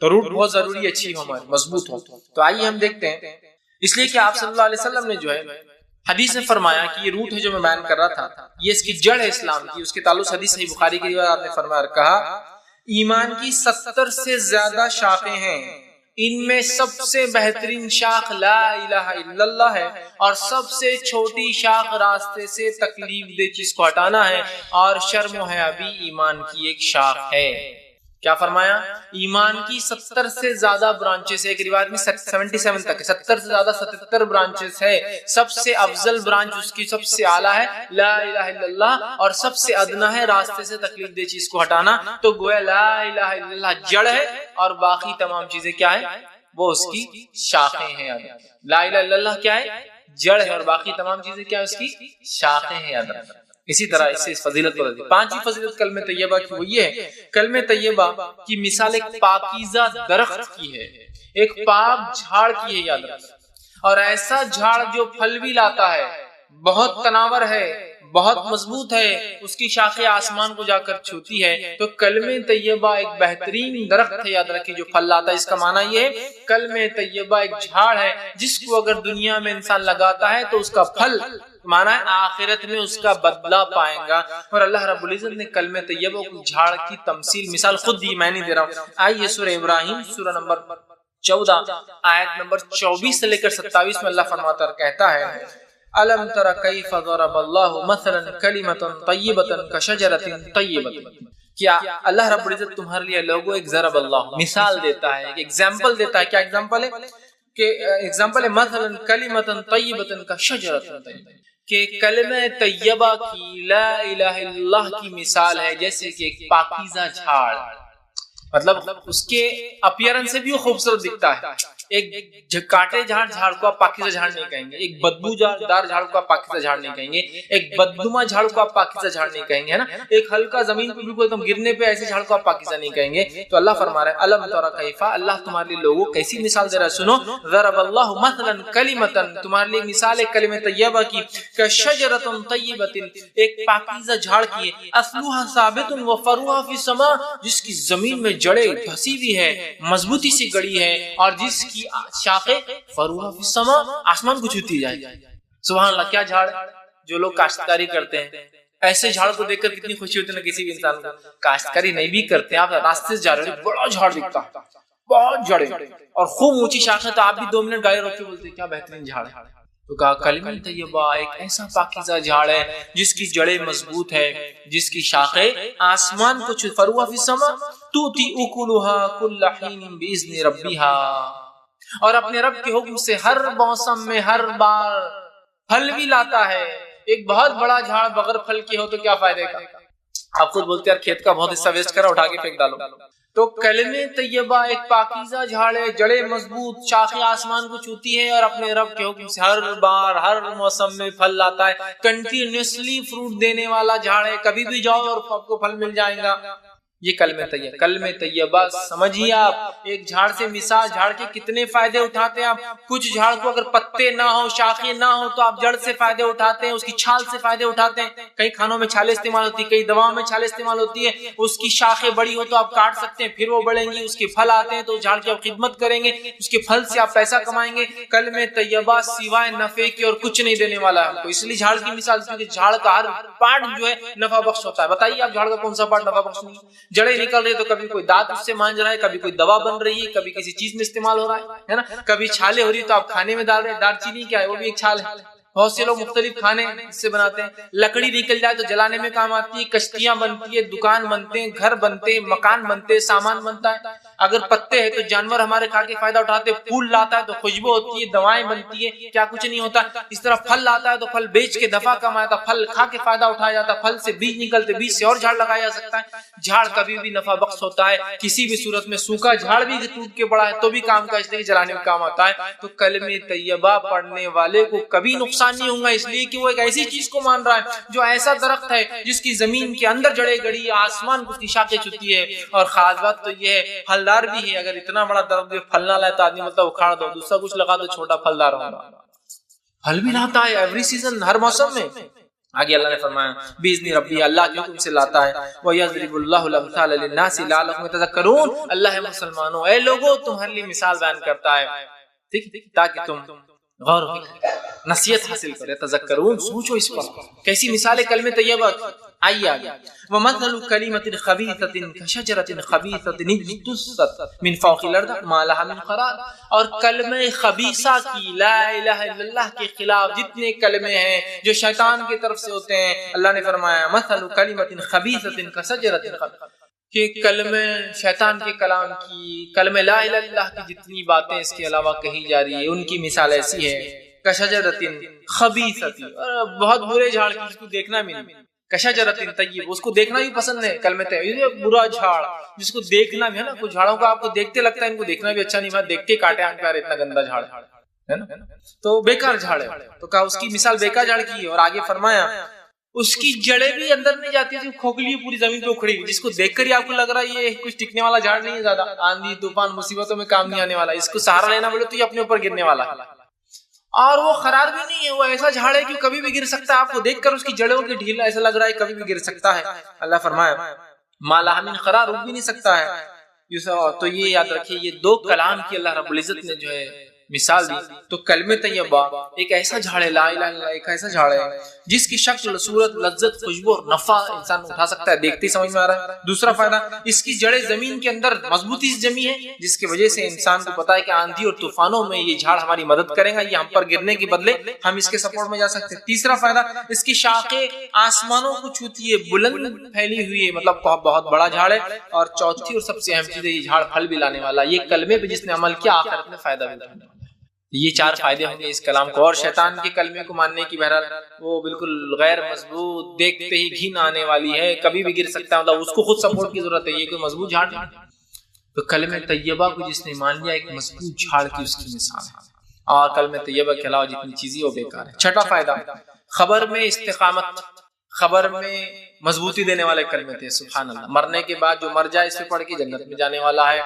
تو روٹ بہت ضروری ہے، اچھی ہو، ہماری مضبوط ہو۔ تو آئیے ہم دیکھتے ہیں، اس لیے کہ آپ صلی اللہ علیہ وسلم نے جو ہے حدیث میں فرمایا کہ یہ روٹ ہے جو میں بیان کر رہا تھا، یہ اس کی جڑ ہے اسلام کی۔ اس کے تعلق حدیث صحیح بخاری کی روایت آپ نے فرمایا اور کہا ایمان کی 70 سے زیادہ شاخیں ہیں، ان میں سب سے بہترین شاخ لا الہ الا اللہ ہے، اور سب سے چھوٹی شاخ راستے سے تکلیف دہ چیز کو ہٹانا ہے، اور شرم و حیا بھی ایمان کی ایک شاخ ہے۔ کیا فرمایا؟ ایمان کی 70 سے زیادہ برانچز ہے، ایک روایت میں 77 تک ہے، 70 سے زیادہ 77 برانچز ہے۔ سب سے افضل برانچ اس کی سب سے اعلیٰ ہے لا الہ الا اللہ، اور سب سے ادنا ہے راستے سے تکلیف دہ چیز کو ہٹانا۔ تو گویا لا الہ الا اللہ جڑ ہے اور باقی تمام چیزیں کیا ہے؟ وہ اس کی شاخیں ہیں۔ لا الہ الا اللہ کیا ہے؟ جڑ ہے، اور باقی تمام چیزیں کیا ہے؟ اس کی شاخیں ہیں۔ یاد رکھنا۔ اسی طرح اس سے فضیلت پر پانچویں فضیلت کلمہ طیبہ کی وہ یہ ہے، کلمہ طیبہ کی مثال ایک پاکیزہ درخت کی ہے، ایک پاک جھاڑ کی ہے، یاد رکھنا، اور ایسا جھاڑ جو پھل بھی لاتا ہے، بہت تناور ہے، بہت مضبوط ہے، اس کی شاخیں آسمان کو جا کر چھوتی ہے۔ تو کلمہ طیبہ ایک بہترین درخت ہے، یاد رکھیے، جو پھل لاتا ہے۔ اس کا معنی یہ ہے کلمہ طیبہ ایک جھاڑ ہے جس کو اگر دنیا میں انسان لگاتا ہے تو اس کا پھل مانا ہے آخرت میں اس کا بدلہ پائیں گا۔ اور اللہ رب العزت نے کلمہ طیبہ کو جھاڑ کی تمثیل، مثال خود دی، میں نہیں دے رہا ہوں۔ آئیے سورہ ابراہیم سورہ نمبر 14 آیت نمبر 24 سے لے کر 27 میں اللہ فرماتا ہے کہتا ہے الم تر کیف ضرب اللہ مثلا کلمۃ طیبۃ کشجرۃ طیبۃ، کیا اللہ رب العزت تمہارے لیے لوگوں ایک ضرب اللہ مثال دیتا ہے، ایک ایگزامپل دیتا ہے. کیا ایگزامپل ہے؟ کہ ایگزامپل ہے مثلا کلمۃ طیبۃ کشجرۃ طیبۃ، کہ کلمہ طیبہ کی لا الہ الا اللہ کی مثال ہے جیسے کہ ایک پاکیزہ جھاڑ. مطلب اس کے اپیرنس سے بھی وہ خوبصورت دکھتا ہے. ایک کاٹے جھاڑ کو آپ پاکیزہ جھاڑ نہیں کہیں گے، ایک بدبو دار جھاڑ کو آپ پاکیزہ جھاڑ نہیں کہیں گے، ایک بدنما جھاڑ کو آپ پاکیزہ جھاڑ نہیں کہیں گے، ہے نا، ایک ہلکا زمین پہ بالکل ایک گرنے پہ ایسے جھاڑ کو آپ پاکیزہ نہیں کہیں گے. تو اللہ فرما رہا ہے الم تر کیف، اللہ تمہارے لیے لوگوں کیسی مثال دے رہا ہے، سنو. ضرب اللہ مثلا کلمۃ، تمہارے لیے مثال ہے کلمہ طیبہ کی، کشجرۃ طیبۃ، ایک پاکیزہ جھاڑ کی، اصلها ثابت وفروها فی السماء، جس کی زمین میں جڑیں دھسی ہوئی ہے، مضبوطی سے گڑی ہے، اور جس کی شاخیں فروها فی السماء، آسمان کو چھوتی جائے. سبحان اللہ، کیا جھاڑ. جو لوگ کاشتکاری کرتے ہیں ایسے جھاڑ کو دیکھ کر کتنی خوشی ہوتی ہے نا کسی بھی انسان کو. کاشتکاری نہیں بھی کرتے ہیں، آپ راستے سے جا رہے ہیں، بڑا جھاڑ دکھتا ہے، بہت جڑے اور خوب اونچی شاخیں، تو آپ بھی 2 منٹ گاڑی روک کے بولتے ہیں کیا بہترین جھاڑ ہے. تو کہا کلمہ طیبہ ایک ایسا پاکیزہ جھاڑ ہے جس کی جڑیں مضبوط ہے، جس کی شاخیں آسمان کو فروها فی السماء تؤتی اکلها کل حین باذن ربها، اور اپنے رب کے حکم سے ہر موسم میں ہر بار پھل بھی لاتا ہے. ایک بہت بڑا جھاڑ بغیر پھل کے ہو تو کیا فائدے کا. آپ خود بولتے ہیں کھیت کا بہت حصہ ویسٹ کرا، اٹھا کے پھینک ڈالو. تو کلمہ طیبہ ایک پاکیزہ جھاڑ ہے، جڑیں مضبوط، شاخیں آسمان کو چھوتی ہے، اور اپنے رب کے حکم سے ہر بار ہر موسم میں پھل لاتا ہے. کنٹینیوسلی فروٹ دینے والا جھاڑ ہے، کبھی بھی جاؤ اور آپ کو پھل مل جائے گا. یہ کلمہ طیبہ. کلمہ طیبہ سمجھیے آپ، ایک جھاڑ سے مثال، جھاڑ کے کتنے فائدے اٹھاتے ہیں آپ. کچھ جھاڑ کو اگر پتے نہ ہو، شاخیں نہ ہو، تو آپ جڑ سے فائدے اٹھاتے ہیں، اس کی چھال سے فائدے اٹھاتے ہیں. کئی کھانوں میں چھالیں استعمال ہوتی ہے، کئی دواؤں میں چھالیں استعمال ہوتی ہے. اس کی شاخیں بڑی ہو تو آپ کاٹ سکتے ہیں، پھر وہ بڑھیں گی. اس کے پھل آتے ہیں تو جھاڑ کی آپ خدمت کریں گے، اس کے پھل سے آپ پیسہ کمائیں گے. کلمہ طیبہ سوائے نفع کے اور کچھ نہیں دینے والا ہے ہم کو. اس لیے جھاڑ کی مثال، کیونکہ جھاڑ کا ہر پارٹ جو ہے نفع بخش ہوتا ہے. بتائیے آپ جھاڑ کا کون سا پارٹ نفع بخش نہیں؟ جڑیں نکل رہی تو کبھی کوئی دانت اس سے مانج رہا ہے، کبھی کوئی دوا بن رہی ہے، کبھی کسی چیز میں استعمال ہو رہا ہے نا، کبھی چھالیں ہو رہی تو آپ کھانے میں ڈال رہے ہیں. دار چینی کیا ہے؟ وہ بھی ایک چھال ہے. بہت سے لوگ مختلف کھانے اس سے بناتے ہیں. لکڑی نکل جائے تو جلانے میں کام آتی ہے، کشتیاں بنتی ہے، دکان بنتے ہیں، گھر بنتے ہیں، مکان بنتے ہیں، سامان بنتا ہے. اگر پتے ہیں تو جانور ہمارے کھا کے فائدہ اٹھاتے ہیں. پھول لاتا ہے تو خوشبو ہوتی ہے، دوائیں بنتی ہے، کیا کچھ نہیں ہوتا. اس طرح پھل لاتا ہے تو پھل بیچ کے نفع کمایا جاتا، پھل کھا کے فائدہ اٹھایا جاتا، پھل سے بیج نکلتے، بیج سے اور جھاڑ لگایا جا سکتا ہے. جھاڑ کبھی بھی نفع بخش ہوتا ہے کسی بھی صورت میں. سوکھا جھاڑ بھی ٹوٹ کے بڑا ہے تو بھی کام کا، اس لیے جلانے میں کام آتا ہے. تو کلمہ طیبہ پڑھنے والے کو کبھی نقصان نہیں ہوگا، اس لیے کہ وہ ایک ایسی چیز کو مان رہا ہے جو ایسا درخت ہے جس کی زمین کے اندر جڑیں گڑی، آسمان کو اس کی شاخیں چھوتی ہے. اور خاص بات تو یہ ہے پھلدار بھی ہے. اگر اتنا بڑا درخت پھل نہ لائے تو آدمی مطلب اکھاڑ دو، دوسرا کچھ لگا دو، چھوٹا پھلدار ہوگا. پھل بھی لاتا ہے ایوری سیزن، ہر موسم میں. آگے اللہ نے فرمایا باذن ربی، اللہ کے حکم سے لاتا ہے. وَيَضْرِبُ اللَّهُ الْأَمْثَالَ لِلنَّاسِ لَعَلَّهُمْ يَتَذَكَّرُونَ، اللہ ہے مسلمانوں، اے لوگوں تمہارے لیے مثال بیان کرتا ہے، ٹھیک، تاکہ تم غور و فکر نصیحت حاصل کرے. تذکرون، سوچو اس پر. کیسی مثال ہے کلمہ طیبہ. آئیے آگے. وَمَثَلُ كَلِمَةٍ خَبِيثَةٍ كَشَجَرَةٍ خَبِيثَةٍ اجْتُثَّتْ مِنْ فَوْقِ الْأَرْضِ مَا لَهَا مِنْ قَرَارٍ، اور کلمہ خبیثہ کی، لا الہ الا اللہ کے خلاف جتنے کلمے ہیں جو شیطان کی طرف سے ہوتے ہیں، اللہ نے فرمایا مَثَلُ كَلِمَةٍ خَبِيثَةٍ كَشَجَرَةٍ خَبِيثَةٍ، کہ کلمہ شیطان کے کلام کی، کلمہ لا الہ الا اللہ کی جتنی باتیں اس کے علاوہ کہی جا رہی ہے، ان کی مثال ایسی ہے کشجرۃ خبیثۃ، بہت برے جھاڑ کی، جس کو دیکھنا بھی نہیں. کشجرۃ طیب، اس کو دیکھنا بھی پسند ہے. کلمہ طیب برا جھاڑ جس کو دیکھنا بھی ہے نا، کچھ جھاڑوں کو آپ کو دیکھتے لگتا ہے ان کو دیکھنا بھی اچھا نہیں، میں دیکھ کے کاٹے آنکھ پہ اتنا گندا جھاڑ ہے نا، تو بیکار جھاڑ ہے. تو کہا اس کی مثال بیکار جھاڑ کی ہے. اور آگے فرمایا اس کی جڑیں بھی اندر نہیں جاتی ہے، کھوکھلی پوری زمین پہ اکھڑی، جس کو دیکھ کر ہی آپ کو لگ رہا ہے یہ کچھ ٹکنے والا جھاڑ نہیں ہے، زیادہ آندھی طوفان مصیبتوں میں کام نہیں آنے والا، اس کو سہارا لینا بولے تو یہ اپنے اوپر گرنے والا ہے. اور وہ قرار بھی نہیں ہے، وہ ایسا جھاڑ ہے کہ کبھی بھی گر سکتا ہے. آپ کو دیکھ کر اس کی جڑوں کی ڈھیل ایسا لگ رہا ہے کبھی بھی گر سکتا ہے. اللہ فرمایا ما لها من قرار، رک بھی نہیں سکتا ہے. تو یہ یاد رکھیے، یہ 2 کلام کی اللہ رب العزت نے جو ہے مثال دی تو کلمہ طیبہ ایک ایسا جھاڑ ہے، لا الہ الا اللہ ایک ایسا جھاڑ ہے جس کی شکل، صورت، لذت، خوشبو اور نفع انسان اٹھا سکتا ہے، دیکھتے ہی سمجھ میں آ رہا ہے۔ دوسرا فائدہ، اس کی جڑیں زمین کے اندر مضبوطی سے جمی ہے، جس کی وجہ سے انسان کو پتا ہے کہ آندھی اور طوفانوں میں یہ جھاڑ ہماری مدد کرے گا، یہ ہم پر گرنے کے بدلے ہم اس کے سپورٹ میں جا سکتے ہیں۔ تیسرا فائدہ، اس کی شاخیں آسمانوں کو چھوتی ہے، بلند پھیلی ہوئی ہے، مطلب بہت بڑا جھاڑ ہے۔ اور چوتھی اور سب سے اہم چیز ہے، یہ جھاڑ پھل بھی لانے والا، یہ کلمے پہ جس نے عمل کیا آخرت میں فائدہ بھی اٹھانے والا۔ یہ 4 فائدے ہوں گے اس کلام کو۔ اور شیطان کے کلمے کو ماننے کی بہرحال وہ بالکل غیر مضبوط، دیکھتے ہی گھن آنے والی ہے، کبھی بھی گر سکتا ہے، مطلب اس کو خود سپورٹ کی ضرورت ہے، یہ کوئی مضبوط جھاڑ نہیں۔ تو کلمہ طیبہ کو جس نے مان لیا، ایک مضبوط جھاڑ کی اس کی مثال ہے، اور کلمہ طیبہ کے علاوہ جتنی چیزیں وہ بیکار ہے۔ چھٹا فائدہ، خبر میں استقامت، خبر میں مضبوطی دینے والے کلمے تھے، سبحان اللہ۔ مرنے کے بعد جو مر جائے اس پہ پڑھ کے جنت میں جانے والا ہے،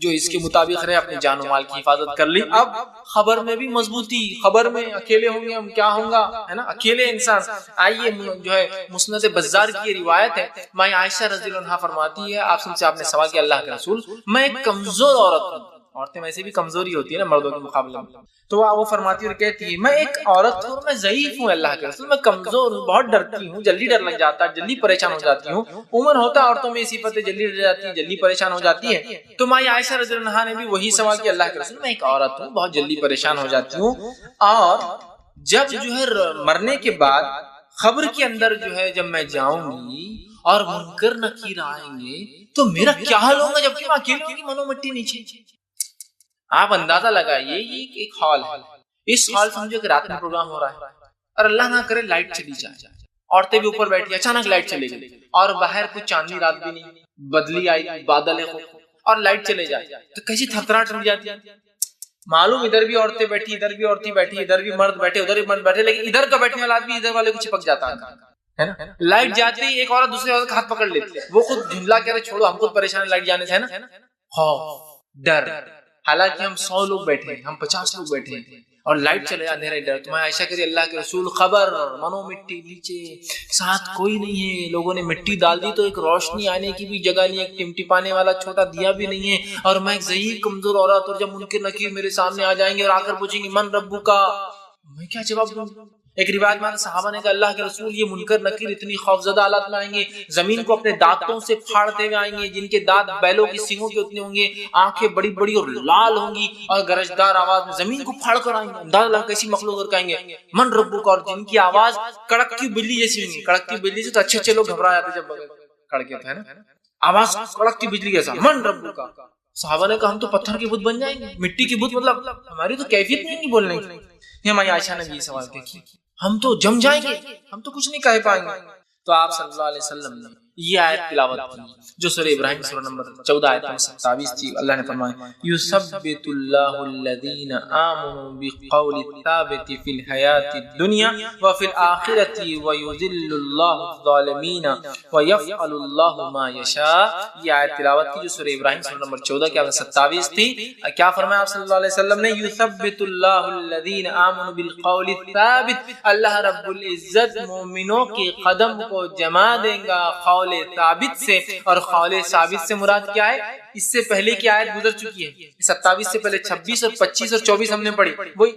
جو اس کے مطابق رہے اپنے جان و مال کی حفاظت کر لی۔ اب خبر میں بھی مضبوطی، خبر میں اکیلے ہوں گے ہم، کیا ہوں گا، ہے نا، اکیلے انسان۔ آئیے جو ہے مسند بزار کی روایت ہے، ماں عائشہ رضی اللہ عنہا فرماتی ہے، آپ نے سوال کیا اللہ کے رسول، میں ایک کمزور عورت ہوں، عورتیں ویسے بھی کمزوری ہوتی ہے نا مردوں کے مقابلے میں، تو وہ فرماتی اور کہتی ہے میں ایک عورت ہوں، میں ضعیف ہوں اللہ کے رسول، میں کمزور ہوں، بہت ڈرتی ہوں، جلدی ڈر لگ جاتا ہے، جلدی پریشان ہو جاتی ہوں۔ عموماً ہوتا ہے عورتوں میں یہ صفت ہے، جلدی ڈر جاتی ہے، جلدی پریشان ہو جاتی ہے۔ تو ماں عائشہ رضی اللہ عنہا نے بھی وہی سوال کیا اللہ کے رسول، میں ایک عورت ہوں، بہت جلدی پریشان ہو جاتی ہوں، اور جب جو ہے مرنے کے بعد خبر کے اندر جو ہے جب میں جاؤں گی اور منکر نکیر آئیں گے تو میرا کیا حال ہوگا، جبکہ میں اکیلی ہوں گی، منو مٹی نیچے۔ آپ اندازہ لگائیے، یہ ایک ہال ہے، اس ہال سمجھو کہ رات میں پروگرام ہو رہا ہے، اور اللہ نہ کرے لائٹ چلی جائے، عورتیں بھی اوپر بیٹھی، اچانک لائٹ چلی گئی، اور باہر کوئی چاندنی رات بھی نہیں، بدلی آئی، بادل ہے، اور لائٹ چلے جائے تو کیسی تھرتھراہٹ مچ جاتی ہے۔ معلوم ادھر بھی عورتیں بیٹھی، ادھر بھی عورتیں بیٹھی، ادھر بھی مرد بیٹھے، ادھر بھی مرد بیٹھے، لیکن ادھر کا بیٹھنے والا آدمی ادھر والے کو چپک جاتا ہے نا۔ لائٹ جاتی ہے، ایک عورت دوسرے عورت کا ہاتھ پکڑ لیتی ہے، وہ خود جھملا کہہ رہے چھوڑو ہم خود پریشان، لائٹ جانے سے، ہے نا، خوف، ڈر، حالانکہ ہم 100 لوگ بیٹھے ہیں، ہم 50 لوگ بیٹھے ہیں، اور لائٹ چلے اندھیرا ڈر۔ تو میں عائشہ کہتی اللہ کے رسول خبر، منو مٹی نیچے، ساتھ کوئی نہیں ہے، لوگوں نے مٹی ڈال دی تو ایک روشنی آنے کی بھی جگہ نہیں، ایک ٹمٹپانے والا چھوٹا دیا بھی نہیں ہے، اور میں ایک ضعیف کمزور عورت، اور جب منکر نکیر میرے سامنے آ جائیں گے اور آ کر پوچھیں گے من ربو کا، میں کیا جواب دوں؟ ایک روایت میں صحابہ نے کہا اللہ کے رسول یہ منکر نکیر اتنی خوفزدہ حالت میں آئیں گے، زمین کو اپنے دانتوں سے پھاڑتے ہوئے آئیں گے، جن کے دانت بیلوں کی سینگوں کے اتنے ہوں گے، آنکھیں بڑی بڑی اور لال ہوں گی، اور گرجدار آواز میں زمین کو پھاڑ کر آئیں گے، انداز اللہ کیسی مخلوق، اور کہیں گے من ربو کا، اور جن کی آواز کڑکتی بجلی جیسی ہوں گی۔ کڑکتی بجلی سے تو اچھے لوگ گھبرا جاتے جب کڑکے تھے نا، آواز کڑکتی بجلی جیسا، من ربو کا۔ صحابہ نے کہا ہم تو پتھر کے بت بن جائیں گے، مٹی کی بت، مطلب ہماری تو کیفیت نہیں بولنے کی۔ یہ ہماری عائشہ نے بھی سوال دیکھی، ہم تو جم جائیں گے، ہم تو کچھ نہیں کہہ پائیں گے۔ تو آپ صلی اللہ علیہ وسلم نے یہ آیت تلاوت کی جو سورہ ابراہیم سورہ نمبر 14 آیت 27 تھی۔ اللہ نے فرمایا یثبت اللہ الذین آمنوا بالقول الثابت فی الحیاۃ الدنیا وفی الآخرۃ ویذل اللہ الظالمین ویفعل اللہ ما یشاء۔ یہ آیت تلاوت کی جو سورہ ابراہیم سورہ نمبر 14 کی آیت 27 تھی۔ کیا فرمایا آپ صلی اللہ علیہ وسلم نے یثبت اللہ الذین آمنوا بالقول الثابت، اللہ رب العزت مومنوں کے قدم کو جما دے گا قول ثابت سے، اور قول ثابت سے مراد کیا ہے؟ اس سے پہلے کی آیت گزر چکی ہے، 27 سے پہلے 26 اور 25 اور 24 ہم نے پڑھی، وہی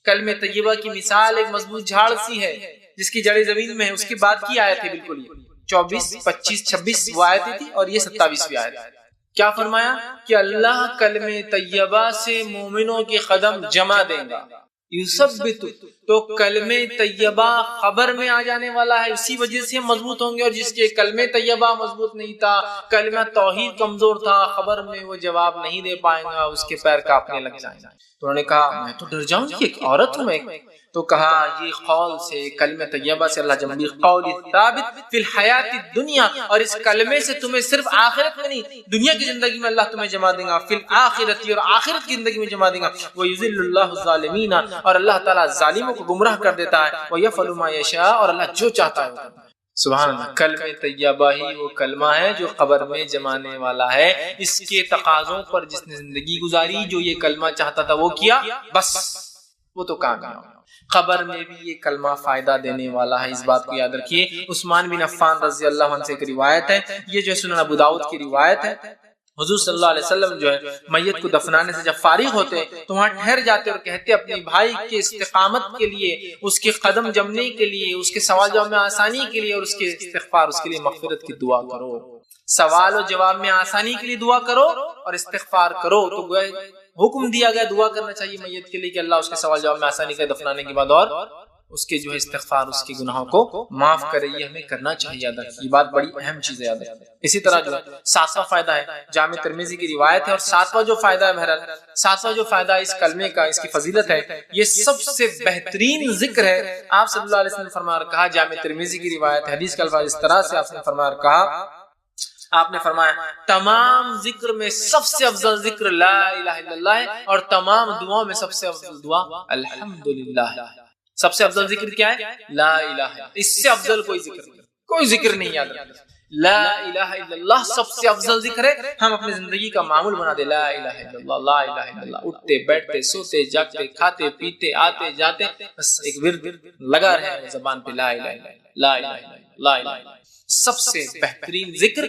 کلمہ طیبہ کی مثال ایک مضبوط جھاڑ سی ہے جس کی جڑیں زمین میں ہے، اس کے بعد کی آیت ہے بالکل یہ 24 25 26 وہ آیتیں تھی، اور یہ 27ویں آیت۔ کیا فرمایا کہ اللہ کلمہ طیبہ سے مومنوں کے قدم جما دے گا، یثبت، تو کلمہ طیبہ خبر میں آ جانے والا ہے، اسی وجہ سے ہم مضبوط ہوں گے، اور جس کے کلمہ طیبہ مضبوط نہیں تھا، کلمہ توحید کمزور تھا، خبر میں وہ جواب نہیں دے پائیں گا، اس کے پیر کانپنے لگ جائیں گے۔ تو انہوں نے کہا میں تو ڈر جاؤں گی، ایک عورت ہوں میں، تو کہا یہ قول سے، کلمہ طیبہ سے اللہ جمع قول ثابت فی الحیات الدنیا، اور اس کلمے سے تمہیں صرف آخرت میں نہیں دنیا کی زندگی میں اللہ تمہیں جمع دے گا، فی الآخرت، اور آخرت کی زندگی میں جمع دے گا، ویذل اللہ الظالمین، اور اللہ تعالیٰ ظالموں کو گمراہ کر دیتا ہے، ویفعل ما یشاء، اور اللہ جو چاہتا ہے۔ سبحان اللہ، کلمہ طیبہ ہی وہ کلمہ ہے جو قبر میں جمانے والا ہے، اس کے تقاضوں پر جس نے زندگی گزاری، جو یہ کلمہ چاہتا تھا وہ کیا، بس وہ تو کامیاب۔ قبر میں بھی یہ کلمہ فائدہ دینے والا ہے، اس بات کو یاد رکھیے۔ عثمان بن عفان رضی اللہ عنہ سے ایک روایت ہے، یہ جو سنن ابو داؤد کی روایت ہے، حضور صلی اللہ علیہ وسلم جو ہے میت کو دفنانے سے جب فارغ ہوتے تو وہاں ٹھہر جاتے اور کہتے اپنے بھائی کے استقامت کے لیے، اس کے قدم جمنے کے لیے، اس کے سوال جواب میں آسانی کے لیے اور اس کے استغفار، اس کے لیے مغفرت کی دعا کرو. سوال و جواب میں آسانی کے لیے دعا کرو اور استغفار کرو. تو حکم دیا گیا دعا کرنا چاہیے میت کے لیے کہ اللہ اس کے سوال جواب میں آسانی کرے دفنانے کے بعد، اور اس کے جو ہے استغفار، اس کے گناہوں کو معاف کرے. یہ ہمیں کرنا چاہیے. یاد رکھیے یہ بات بڑی اہم چیز ہے. یاد رکھیے. اسی طرح جو ہے 7واں فائدہ ہے، جامع ترمذی کی روایت ہے، اور 7واں جو فائدہ ہے، بہرحال 7واں جو فائدہ اس کلمے کا، اس کی فضیلت ہے، یہ سب سے بہترین ذکر ہے. آپ صلی اللہ علیہ وسلم نے فرمایا کہا، جامع ترمذی کی روایت، حدیث کا الفاظ اس طرح سے آپ نے فرمایا کہا، آپ نے فرمایا تمام ذکر میں سب سے افضل ذکر لا الہ الا اللہ ہے، اور تمام دعاؤں میں سب سے افضل دعا الحمدللہ. سب سے افضل ذکر کیا ہے؟ لا الہ. اس سے افضل کوئی ذکر نہیں. یاد رکھیں لا الہ الا اللہ سب سے افضل ذکر ہے. ہم اپنی زندگی کا معمول بنا دے لا الہ الا اللہ، لا الہ الا اللہ. اٹھتے بیٹھتے سوتے جاگتے کھاتے پیتے آتے جاتے بس ایک ورد لگا رہے زبان پہ، لا الہ الا اللہ، لا الہ الا اللہ، لا الہ الا اللہ. سب سے بہترین ذکر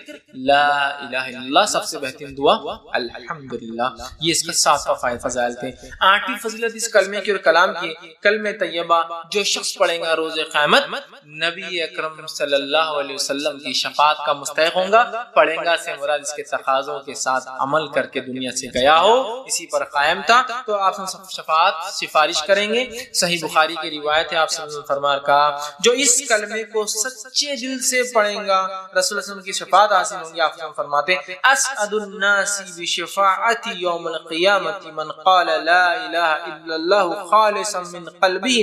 لا الہ الا اللہ، سب سے بہترین دعا الحمدللہ. یہ اس کا 7واں فضائل تھے. 8ویں فضیلت اس کلمے کی اور کلام کی، کلمہ طیبہ جو شخص پڑھے گا روز قیامت نبی اکرم صلی اللہ علیہ وسلم کی شفاعت کا مستحق ہوں گا. پڑھے گا سے مراد اس کے تقاضوں کے ساتھ عمل کر کے دنیا سے گیا ہو، اسی پر قائم تھا، تو آپ شفاعت سفارش کریں گے. صحیح بخاری کی روایت ہے، آپ صلی اللہ علیہ وسلم فرمایا کہا جو اس کلمے کو سچے دل سے پڑھیں گا رسول اللہ صلی اللہ علیہ وسلم کی شفاعت حاصل ہوگی. آپ فرماتے ہیں اسعد الناس بشفاعتی یوم القیامت من قال لا الہ الا اللہ خالصا من قلبہ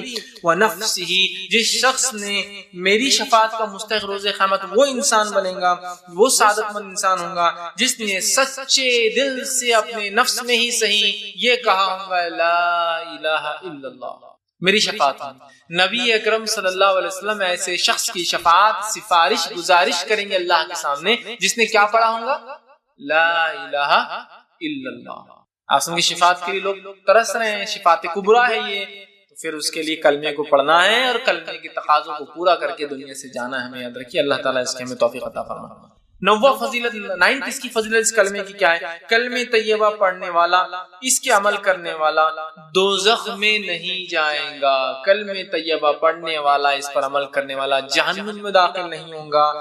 ونفسہ. جس شخص نے میری شفاعت کا مستحق روز قیامت وہ انسان بنے گا، وہ سعادت مند انسان ہوگا جس نے سچے دل سے اپنے نفس میں ہی صحیح یہ کہا ہوگا لا الہ الا اللہ. میری شفاعت. نبی اکرم صلی اللہ علیہ وسلم ایسے شخص کی شفاعت سفارش گزارش کریں گے اللہ کے سامنے جس نے کیا پڑھا ہوگا لا الہ الا اللہ. آپ کی شفاعت کے لیے لوگ ترس رہے ہیں، شفاعت کبریٰ ہے یہ، تو پھر اس کے لیے کلمے کو پڑھنا ہے اور کلمے کے تقاضوں کو پورا کر کے دنیا سے جانا ہے. ہمیں یاد رکھیے اللہ تعالیٰ اس کے ہمیں توفیق عطا فرمائے. 9واں فضیلت 9 اس کی فضیلت اس کلمے کی کیا ہے؟ کلمہ طیبہ پڑھنے والا، اس کے عمل کرنے والا دوزخ میں نہیں جائے گا. کلمہ طیبہ پڑھنے والا، اس پر عمل کرنے والا جہنم میں داخل نہیں ہوگا.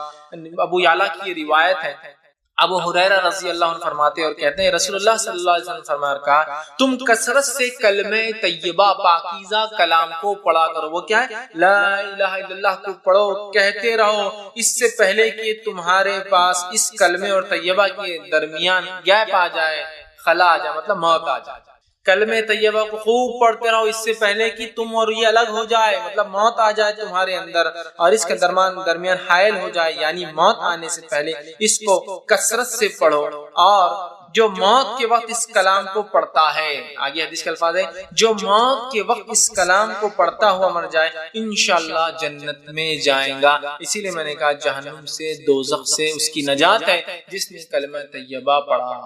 ابو یعلا کی روایت ہے، ابو ہریرہ رضی اللہ عنہ فرماتے اور کہتے ہیں رسول اللہ صلی اللہ علیہ وسلم فرمایا کہا تم کثرت سے کلمہ طیبہ پاکیزہ کلام کو پڑھا کرو. وہ کیا ہے؟ لا الہ الا اللہ کو پڑھو، کہتے رہو اس سے پہلے کہ تمہارے پاس اس کلمے اور طیبہ کے درمیان گیپ آ جائے، خلا آ جائے، مطلب موت آ جائے. کلمہ طیبہ کو خوب پڑھتے رہو اس سے پہلے کہ تم اور یہ الگ ہو جائے، مطلب موت آ جائے تمہارے اندر اور اس کے درمیان حائل ہو جائے، یعنی موت آنے سے پہلے اس کو کثرت سے پڑھو. اور جو موت کے وقت اس کلام کو پڑھتا ہے، آگے حدیث کے الفاظ ہے، جو موت کے وقت اس کلام کو پڑھتا ہوا مر جائے انشاءاللہ جنت میں جائیں گا. اسی لیے میں نے کہا جہنم سے دوزخ سے اس کی نجات ہے جس نے کلمہ طیبہ پڑھا.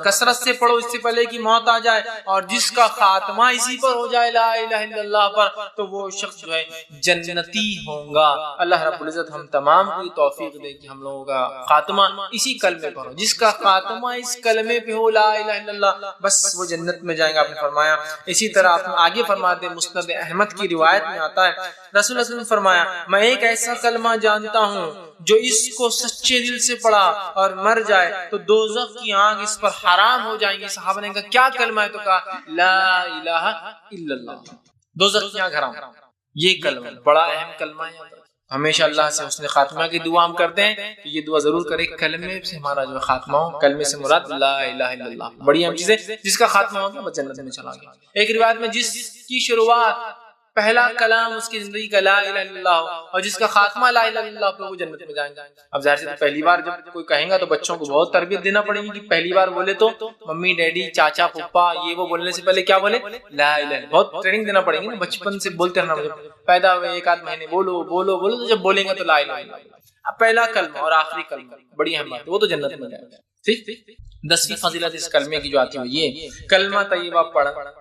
کثرت سے پڑھو اس سے پہلے کہ موت آ جائے، اور جس کا خاتمہ اسی پر ہو جائے لا الہ الا اللہ پر، تو وہ شخص جو ہے جنتی ہوگا. اللہ رب العزت ہم تمام کو توفیق دے کہ ہم لوگوں کا خاتمہ اسی کلمے پر ہو. جس کا خاتمہ اس کلمے پہ ہو لا الہ الا اللہ بس وہ جنت میں جائیں گا. آپ نے فرمایا اسی طرح آپ آگے فرماتے ہیں مسند احمد کی روایت میں آتا ہے رسول اللہ صلی اللہ علیہ وسلم فرمایا میں ایک ایسا کلمہ جانتا ہوں جو اس کو سچے دل سے پڑھا اور مر جائے تو دوزخ کی آنکھ اس پر حرام ہو جائیں گی. صحابہ نے کہا کیا کلمہ ہے؟ تو کہا لا الہ الا اللہ. دوزخ کی آنکھ حرام. یہ کلمہ بڑا اہم کلمہ ہے. ہمیشہ اللہ سے حسن خاتمہ کی دعا ہم کرتے ہیں کہ یہ دعا ضرور کرے کلمے سے ہمارا جو خاتمہ ہو. کلمے سے مراد لا الہ الا اللہ. بڑی اہم چیز ہے. جس کا خاتمہ ہوگا وہ جنت میں چلا گیا. ایک روایت میں جس کی شروعات پہلا کلام اس کی زندگی کا لا الہ الا اللہ اور جس کا خاتمہ لا الہ الا اللہ پہ وہ جنت میں جائیں گے. اب ظاہر سے پہلی بار جب کوئی کہیں گا تو بچوں کو بہت تربیت دینا پڑے گی کہ پہلی بار بولے تو ممی ڈیڈی چاچا پھپھا یہ وہ بولنے سے پہلے کیا بولے لا الہ. بہت ٹریننگ دینا پڑے گی نا، بچپن سے بولتے رہنا. پیدا ہوئے 1 آدھ مہینے بولو بولو بولو تو جب بولیں گے تو لا الہ الا اللہ. اب پہلا کلمہ اور آخری کلمہ بڑی اہم بات ہے، وہ تو جنت میں جائے گا. ٹھیک. 10ویں فضیلت اس کلمے کی جو آتی ہے یہ کلمہ طیبہ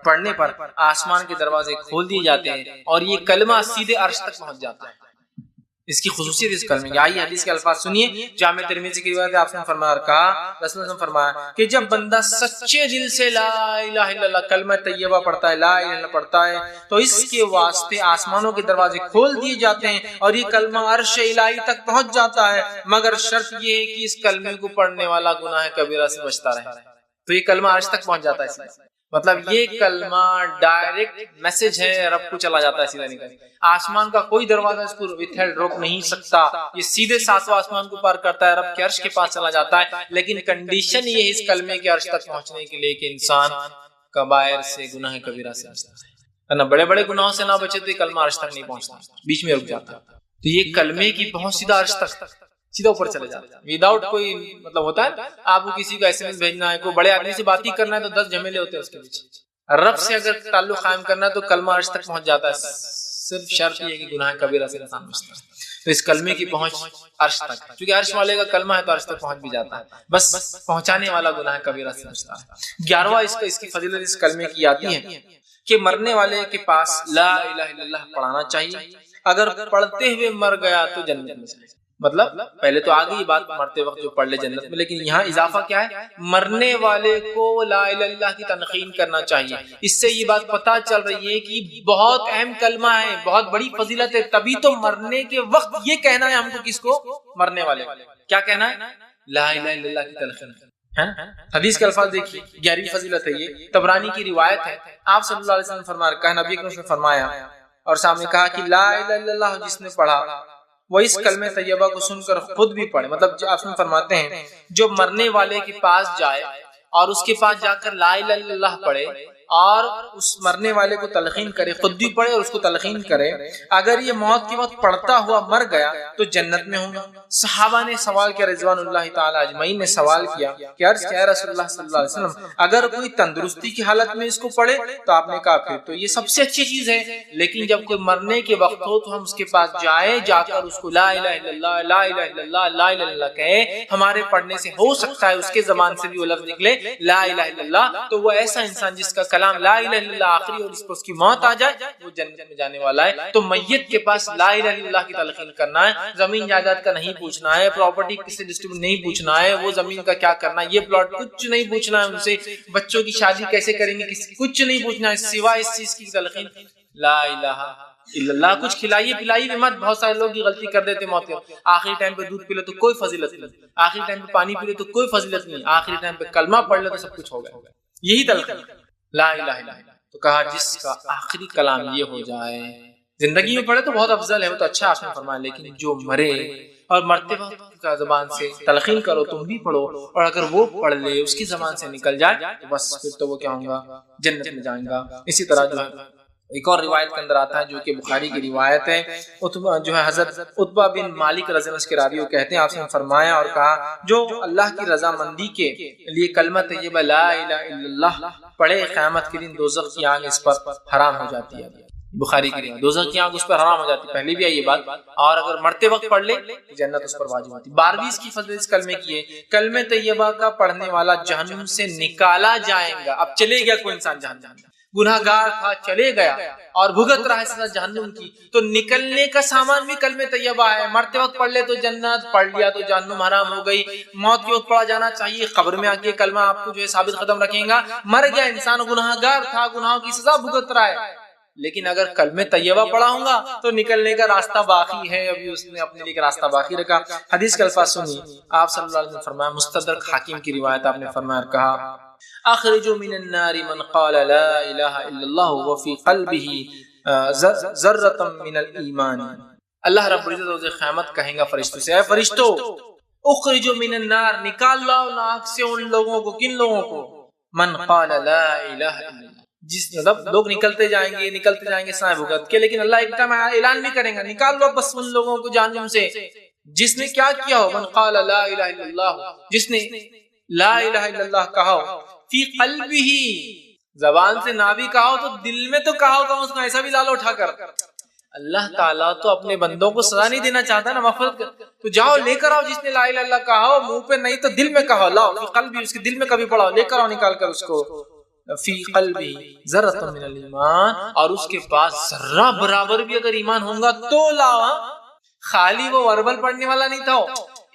پڑھنے پر آسمان کے دروازے کھول دیے جاتے ہیں اور یہ کلمہ سیدھے عرش تک پہنچ جاتا ہے. اس کی خصوصیت اس کلمے کی. آئیے حدیث کے الفاظ سنیے. جامع ترمذی کی روایت ہے، آپ نے فرمایا اور کہا، رسول اللہ نے فرمایا کہ جب بندہ سچے دل سے لا الہ الا اللہ کلمہ طیبہ پڑھتا ہے، لا الہ الا اللہ پڑھتا ہے، تو اس کے واسطے آسمانوں کے دروازے کھول دیے جاتے ہیں اور یہ کلمہ عرش الہی تک پہنچ جاتا ہے، مگر شرط یہ ہے کہ اس کلمے کو پڑھنے والا گناہ کبیرہ سے بچتا رہے. تو یہ کلمہ عرش تک پہنچ جاتا ہے. مطلب یہ کلمہ ڈائریکٹ میسج ہے، رب کو چلا جاتا ہے سیدھا نکل. آسمان کا کوئی دروازہ اس کو روک نہیں سکتا، یہ سیدھے ساتواں آسمان کو پار کرتا ہے، رب کے عرش کے پاس چلا جاتا ہے. لیکن کنڈیشن یہ ہے اس کلمے کے عرش تک پہنچنے کے لیے کہ انسان کبائر سے، گناہ کبیرہ سے بچتا ہے. بڑے بڑے گناہوں سے نہ بچے تو یہ کلمہ عرش تک نہیں پہنچتا، بیچ میں رک جاتا. تو یہ کلمے کی پہنچ سیدھا عرش تک، سیدھا اوپر چلے جاتا ہے وداؤٹ کوئی مطلب ہوتا ہے. آپ کو کسی کو ایس ایم ایس بھیجنا ہے، کوئی بڑے آدمی سے بات ہی کرنا ہے تو 10 جھمیلے ہوتے ہیں اس کے پیچھے. رب سے اگر تعلق قائم کرنا ہے تو کلمہ عرش تک پہنچ جاتا ہے. صرف شرط یہ ہے کہ گناہ کبیرہ سے انسان بچتا ہے. تو اس کلمے کی پہنچ عرش تک، کیونکہ عرش والے کا کلمہ ہے تو عرش تک پہنچ بھی جاتا ہے، بس پہنچانے والا گناہ کبیرہ سے بچتا ہے. 11واں اس کی فضیلت اس کلمے کی آتی ہے کہ مرنے والے کے پاس لا الہ الا اللہ پڑھانا چاہیے. اگر پڑھتے ہوئے مر گیا تو جنت میں جائے. مطلب پہلے تو آگئی بات مرتے وقت جو پڑھ لے جنت میں، لیکن یہاں اضافہ کیا ہے، مرنے والے کو لا الہ الا اللہ کی تلقین کرنا چاہیے. اس سے یہ بات پتہ چل رہی ہے کہ بہت اہم کلمہ ہے، بہت بڑی فضیلت ہے. تبھی تو مرنے کے وقت یہ کہنا ہے ہم کو، کس کو؟ مرنے والے. کیا کہنا ہے؟ لا الہ الا اللہ کی تلقین. حدیث کے الفاظ دیکھیے، 11ویں فضیلت ہے یہ، طبرانی کی روایت ہے. آپ صلی اللہ علیہ وسلم فرمایا، کہا نبی اکرم نے فرمایا اور سامنے کہا کہ لا الہ الا اللہ جس نے پڑھا وہ اس کلمہ طیبہ کو سن کر خود بھی پڑھے. مطلب آپ فرماتے ہیں جو مرنے والے کے پاس جائے اور اس کے پاس جا کر لا الہ الا اللہ پڑھے اور اس مرنے والے کو تلقین کرے، خود بھی پڑھے اور اس کو تلقین کرے، اگر یہ موت کے وقت پڑھتا ہوا مر گیا تو جنت میں ہوگا. صحابہ نے سوال کیا، رضوان اللہ تعالی اجمعین نے سوال کیا کہ عرض کیا رسول اللہ صلی اللہ علیہ وسلم اگر کوئی تندرستی کی حالت میں اس کو پڑھے تو آپ نے کہا پھر تو یہ سب سے اچھی چیز ہے، لیکن جب کوئی مرنے کے وقت ہو تو ہم اس کے پاس جائیں، جا کر اس کو لا الہ الا اللہ لا الہ الا اللہ لا الہ الا اللہ کہے. ہمارے پڑھنے سے ہو سکتا ہے اس کے زبان سے بھی وہ لفظ نکلے لا الہ الا اللہ، تو وہ ایسا انسان جس کا کلام لا الہ الا اللہ آخری اور اس پر اس کی موت آ جائے وہ جنت میں جانے والا ہے. تو میت کے پاس لا الہ الا اللہ کی تلقین کرنا ہے. زمین جائیداد کا نہیں پوچھنا ہے، پراپرٹی کس سے ڈسٹریبیوٹ نہیں پوچھنا ہے، وہ زمین کا کیا کرنا ہے، یہ پلاٹ کچھ نہیں پوچھنا ہے ان سے، بچوں کی شادی کیسے کریں گے کچھ نہیں پوچھنا ہے، سوائے اس چیز کی تلقین لا الہ الا اللہ. کچھ کھلائیے پلائیے بھی مت. بہت سارے لوگ یہ غلطی کر دیتے موت کے آخری ٹائم پہ دودھ پی لے تو کوئی فضیلت نہیں، آخری ٹائم پہ پانی پی لے تو کوئی فضیلت نہیں، آخری ٹائم پہ کلمہ پڑھ لے تو سب کچھ ہو گیا. یہی تلقین لا الہ الا اللہ. تو کہا جس کا آخری کلام یہ ہو جائے، زندگی میں پڑھے تو بہت افضل ہے، وہ تو اچھا آپ نے فرمایا، لیکن جو مرے اور مرتے وقت کا زبان سے تلقین کرو، تم بھی پڑھو، اور اگر وہ پڑھ لے اس کی زبان سے نکل جائے تو بس پھر تو وہ کیا ہوگا، جنت میں جائیں گا. اسی طرح جو ہے ایک اور روایت کے اندر آتا ہے جو کہ بخاری کی روایت ہے، جو ہے حضرت عتبہ بن مالک رضی اللہ عنہ کے راوی کہتے ہیں آپ نے فرمایا اور کہا جو اللہ کی رضامندی کے لیے کلمہ طیبہ لا الہ الا اللہ پڑھے قیامت کے دن دوزخ کی آگ اس پر حرام ہو جاتی ہے. بخاری کی روایت، دوزخ کی آگ اس پر حرام ہو جاتی ہے، پہلے بھی ہے یہ بات، اور اگر مرتے وقت پڑھ لے جنت اس پر واجب ہوتی. 12ویں اس کی فضیلت اس کلمے کی ہے، کلمہ طیبہ کا پڑھنے والا جہنم سے نکالا جائے گا. اب چلے گیا کوئی انسان جہنم، گناہ گار تھا چلے گیا اور بھگت رہا ہے سزا جہنم کی، تو نکلنے کا سامان بھی کلمہ طیبہ ہے. مرتے وقت پڑھ لے تو جنت، پڑھ لیا تو جہنم حرام ہو گئی. موت کے وقت پڑھا جانا چاہیے، قبر میں آ کے کلمہ آپ کو جو ہے ثابت قدم رکھیں گا. مر گیا انسان، گناہ گار تھا، گناہوں کی سزا بھگت رہا ہے، لیکن اگر کلمہ طیبہ پڑھا ہوں گا تو نکلنے کا راستہ باقی ہے، ابھی اس نے اپنے لیے راستہ باقی رکھا. حدیث کے الفاظ سنیے، آپ صلی اللہ علیہ وسلم نے فرمایا، مستدرک حاکم کی روایت آپ نے فرمایا اور کہا اخرجوا من النار من قال لا الہ الا اللہ وفی قلبہ ذرۃ من الایمان. اللہ رب العزت روز قیامت کہیں گا فرشتوں سے، اے فرشتوں اخرجوا من النار، نکال لاؤ ناک سے ان لوگوں کو. کن لوگوں کو؟ من قال لا الہ الا اللہ، جس مطلب لوگ نکلتے جائیں گے سائے بھگت کے، لیکن اللہ ایک ٹائم اعلان بھی کریں گا نکال لو بس ان لوگوں کو جہنم سے جس نے کیا کیا ہو. من قال لا الہ الا اللہ، جس نے لا الہ الا اللہ کہا ہو، فی قلبہ، زبان سے نہ بھی کہا ہو تو دل میں تو کہا ہو، اس کو ایسا بھی لالا اٹھا کر. اللہ تعالیٰ تو اپنے بندوں کو سزا نہیں دینا چاہتا نا، مغفرت تو جاؤ لے کر آؤ جس نے لا الہ الا اللہ کہا ہو، منہ پہ نہیں تو دل میں کہا، لاؤ فی قلبہ، اس کے دل میں کبھی پڑھاؤ، لے کر آؤ نکال کر اس کو. فی قلبہ ذرۃ من الایمان، اور اس کے پاس ذرہ برابر بھی اگر ایمان ہوگا تو لاؤ. خالی وہ وربل پڑھنے والا نہیں تھا،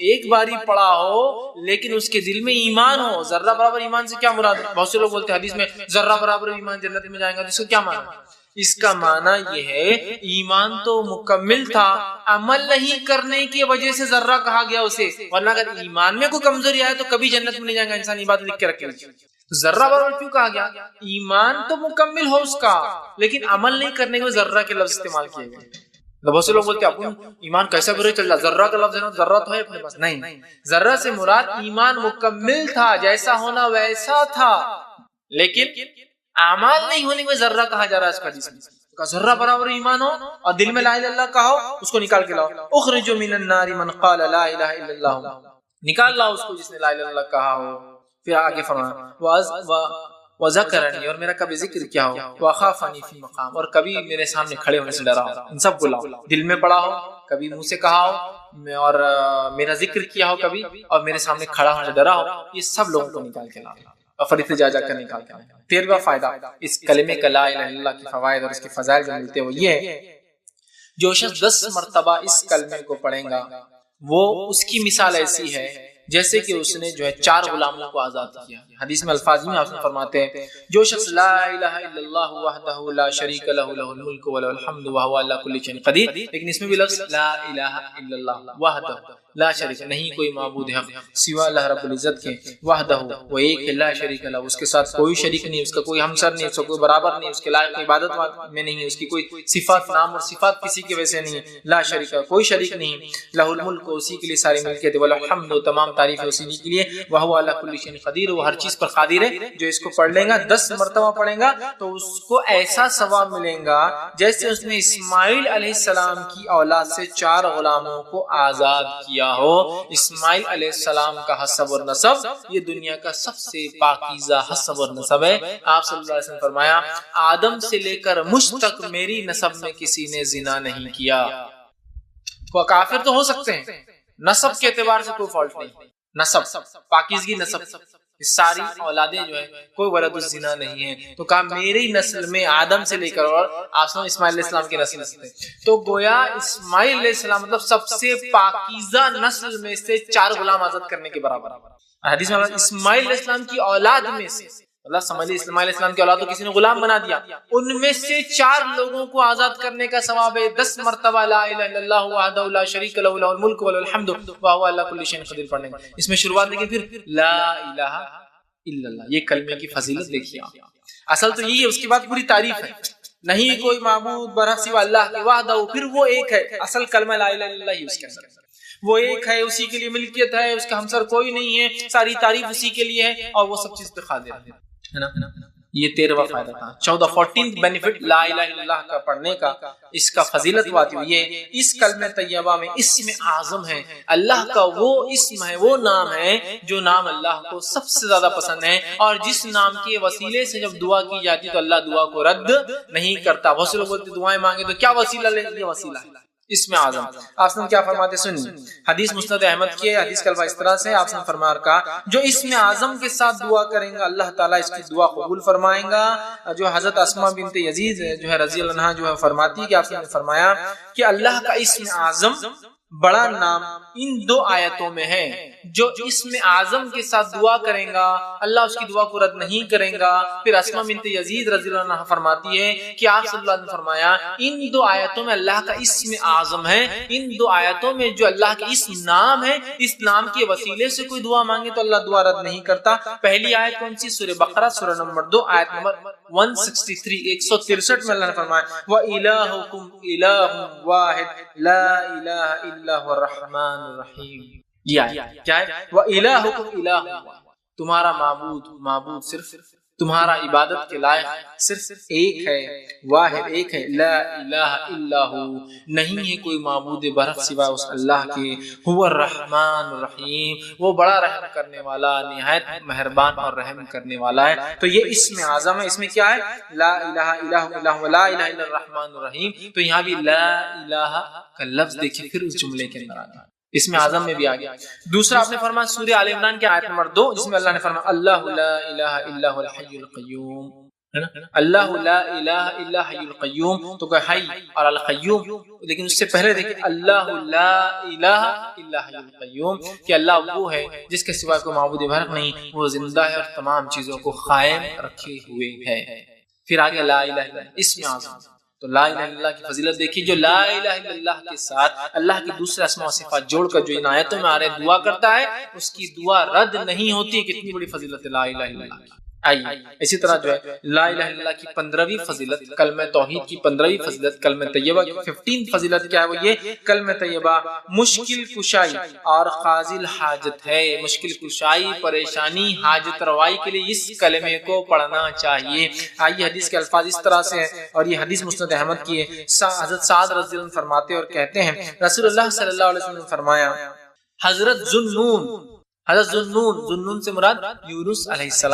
ایک باری پڑھا ہو لیکن اس کے دل میں ایمان ہو. ذرہ برابر ایمان سے کیا مراد ہے؟ بہت سے لوگ بولتے ہیں حدیث میں ذرہ برابر ایمان جنت میں جائیں گا، اس کا کیا معنی؟ اس کا معنی یہ ہے ایمان تو مکمل تھا، عمل نہیں کرنے کی وجہ سے ذرہ کہا گیا اسے، ورنہ اگر ایمان میں کوئی کمزوری آئے تو کبھی جنت میں نہیں جائیں گا. انسان یہ بات لکھ کے رکھے. ذرہ برابر کیوں کہا گیا؟ ایمان تو مکمل ہو اس کا لیکن عمل نہیں کرنے کے ذرہ کے لفظ استعمال کیے گئے. بہت سے لوگ بولتے ہیں اپن ایمان کیسا برے چل رہا، ذرہ کا لفظ ہے نا، ذرہ تو ہے اپنے پاس. نہیں، ذرہ سے مراد ایمان مکمل تھا، جیسا ہونا ویسا تھا، لیکن اعمال نہیں ہونے میں ذرہ کہا جا رہا ہے اس حدیث میں. ذرہ برابر ایمان ہو اور دل میں لا الہ الا اللہ کہا ہو، اس کو نکال کے لاؤ. اخرج من النار من قال لا الہ الا اللہ، نکال لاؤ اس کو جس نے لا الہ الا اللہ کہا ہو. پھر آگے فرمایا وذکرنی، اور میرا کبھی ذکر کیا ہو، وخافنی فی مقام، اور کبھی میرے سامنے کھڑے ہونے سے ڈرا ہو. ان سب کو لاؤ، دل میں پڑا ہو، کبھی منہ سے کہا ہو، اور میرا ذکر کیا ہو کبھی، اور میرے سامنے کھڑا ہونے سے ڈرا ہو. یہ سب لوگوں کو نکال کے لاؤ اور فرشتے جا کر نکال کے لاؤ. 13واں فائدہ اس کلمے کا لا الہ الا اللہ کی فوائد اور اس کے فضائل جو ملتے ہیں وہ یہ ہے، جو شخص 10 مرتبہ اس کلمے کو پڑھیں گا وہ اس کی مثال ایسی ہے جیسے کہ اس نے جو ہے 4 غلاموں کو آزاد کیا. حدیث میں الفاظ میں آپ فرماتے ہیں جو شخص لا الہ الا اللہ وحدہ لا شریک لہ لہ الملک ولہ الحمد وہو علی کل شیء قدیر، لیکن اس میں بھی لفظ لا الہ الا اللہ وحدہ لا شریک، نہیں کوئی معبود حق سوا اللہ رب العزت کے، وحدہ وہ ایک ہے، لا شریک لہ اس کے ساتھ کوئی شریک نہیں، اس کا کوئی ہمسر نہیں، اس کا کوئی برابر نہیں، اس کے لائق عبادت میں نہیں ہے، اس کی کوئی صفات نام اور صفات کسی کے ویسے نہیں ہے. لا شریک کوئی شریک نہیں، لہ الملک اسی کے لیے ساری ملکیت، ولہ الحمد تمام تعریف اسی کے لیے، وہو علی کل شیء قدیر وہ ہر چیز پر قادر ہے. جو اس کو پڑھ لے گا 10 مرتبہ پڑھے گا تو اس کو ایسا ثواب ملے گا جیسے اس نے اسماعیل علیہ السلام کی اولاد سے 4 غلاموں کو آزاد کیا ہو. اسماعیل علیہ السلام کا حسب اور نسب یہ دنیا کا سب سے پاکیزہ حسب اور نسب ہے. آپ صلی اللہ علیہ وسلم فرمایا آدم سے لے کر مجھ تک میری نسب میں کسی نے زنا نہیں کیا. وہ کافر تو ہو سکتے ہیں، نسب کے اعتبار سے کوئی فالٹ نہیں، نسب پاکیزگی نسب ساری اولادیں جو ہے کوئی ولد الزنا نہیں ہے. تو کہا میری نسل میں آدم سے لے کر اور آسمان اسماعیل علیہ السلام کی نسل سے، تو گویا اسماعیل علیہ السلام مطلب سب سے پاکیزہ نسل میں سے 4 غلام آزاد کرنے کے برابر. حدیث میں اسماعیل علیہ السلام کی اولاد میں سے، اللہ اسماعیل علیہ السلام کی اولاد کو کسی نے غلام بنا دیا، ان میں سے 4 لوگوں کو آزاد کرنے کا ثواب ہے. 10 مرتبہ لا الہ الا اللہ وحدہ لا شریک لہ لہ الملک ولہ الحمد وہو علی کل شیء قدیر پڑھنے کا. اس میں شروعات دیکھیں پھر لا الہ الا اللہ، یہ کلمے کی فضیلت دیکھیے. اصل تو یہی ہے، اس کے بعد پوری تعریف ہے، نہیں کوئی معبود برحق سوا اللہ کے وحدہ، پھر وہ ایک ہے. اصل کلمہ لا الہ الا اللہ ہی اس کے اندر، وہ ایک ہے، اسی کے لیے ملکیت ہے، اس کا ہمسر کوئی نہیں ہے، ساری تعریف اسی کے لیے ہے اور وہ سب چیز پہ قادر ہے نا. یہ 13واں فائدہ تھا. 14th بینیفٹ لا الہ الا اللہ کا پڑھنے کا، اس کا فضیلت باتی ہوئی ہے اس کلمہ طیبہ میں اسم اعظم ہے. اللہ کا وہ اسم ہے، وہ نام ہے جو نام اللہ کو سب سے زیادہ پسند ہے، اور جس نام کے وسیلے سے جب دعا کی جاتی تو اللہ دعا کو رد نہیں کرتا. بہت سے لوگ بولتے دعائیں مانگے تو کیا وسیلہ لیں؟ یہ وسیلہ ہے اسم اعظم. آپ نے کیا فرماتے سنیے، حدیث مسند احمد کی حدیث کا اس طرح سے آپ نے فرمایا کہا جو اسم اعظم کے ساتھ دعا کریں گا اللہ تعالیٰ اس کی دعا قبول فرمائیں گا. جو حضرت اسماء بنت یزید جو ہے رضی اللہ عنہا جو ہے فرماتی کہ آپ نے فرمایا کہ اللہ کا اسم اعظم بڑا نام ان 2 آیتوں میں ہے. جو اسم اعظم کے ساتھ دعا کریں گا اللہ اس کی دعا کو رد نہیں کریں گا. پھر اسماء بنت یزید رضی اللہ عنہا فرماتی ہے کہ آپ صلی اللہ علیہ وسلم فرمایا ان 2 آیتوں میں اللہ کا اسم اعظم ہے، ان 2 آیتوں میں جو اللہ کا اسم نام ہے، اس نام کے وسیلے سے کوئی دعا مانگے تو اللہ دعا رد نہیں کرتا. پہلی آیت کون سی؟ سورہ بقرہ سورہ نمبر 2 آیت نمبر 163 میں اللہ نے فرمایا وَإِلَٰهُكُمْ إِلَٰهٌ وَاحِدٌ لَا إِلَٰهَ إِلَّا هُوَ الرَّحْمَٰنُ الرَّحِيمُ. یہ کیا ہے؟ وَإِلَٰهُكُمْ إِلَٰهٌ، تمہارا معبود صرف تمہارا عبادت کے لائق صرف ایک ہے، واحد ایک ہے، لا الہ الا ہو، نہیں ہے کوئی معبود برحق سوا اس اللہ کے. هو الرحمن الرحیم، وہ بڑا رحم کرنے والا، نہایت مہربان اور رحم کرنے والا ہے. تو یہ اسم اعظم ہے. اس میں کیا ہے؟ لا الہ الا ہو، لا الہ الا الرحمن الرحیم. تو یہاں بھی لا الہ کا لفظ دیکھیں پھر اس جملے کے اندر آ گیا، اسم اعظم میں بھی آ گیا. دوسرا آپ نے فرمایا سورہ آل عمران کی آیت نمبر 2 جس میں اللہ نے فرمایا اللہ لا الہ الا هو الحی القیوم. ہے نا، اللہ لا الہ الا حی القیوم، تو کہ حی اور القیوم، لیکن اس سے پہلے دیکھیں اللہ لا الہ الا حی القیوم، کہ اللہ وہ ہے جس کے سوا کوئی معبود برحق نہیں، وہ زندہ ہے اور تمام چیزوں کو قائم رکھے ہوئے ہے۔ پھر آگے لا الہ الا اسم اعظم، تو لا الہ الا اللہ کی فضیلت دیکھیے، جو لا الہ الا اللہ کے ساتھ اللہ کی دوسرے اسماء و صفات جوڑ کر جو ان آیتوں میں آ رہے دعا کرتا ہے، اس کی دعا رد نہیں ہوتی۔ کتنی بڑی فضیلت ہے لا الہ الا اللہ کی۔ آئیے اسی طرح جو ہے لا الہ الا اللہ کی 15ویں فضیلت، کلمہ توحید کی 15ویں فضیلت، کلمہ طیبہ کی 15 فضیلت کیا ہے؟ وہ یہ کلمہ طیبہ مشکل کشائی اور قاضی الحاجت ہے۔ مشکل کشائی، پریشانی، حاجت روائی کے لیے اس کلمے کو پڑھنا چاہیے۔ آئیے حدیث کے الفاظ اس طرح سے ہیں، اور یہ حدیث مسند احمد کی ہے۔ حضرت سعد رضی اللہ عنہ فرماتے اور کہتے ہیں رسول اللہ صلی اللہ علیہ وسلم نے فرمایا، حضرت ذوالنون سے مراد یونس علیہ السلام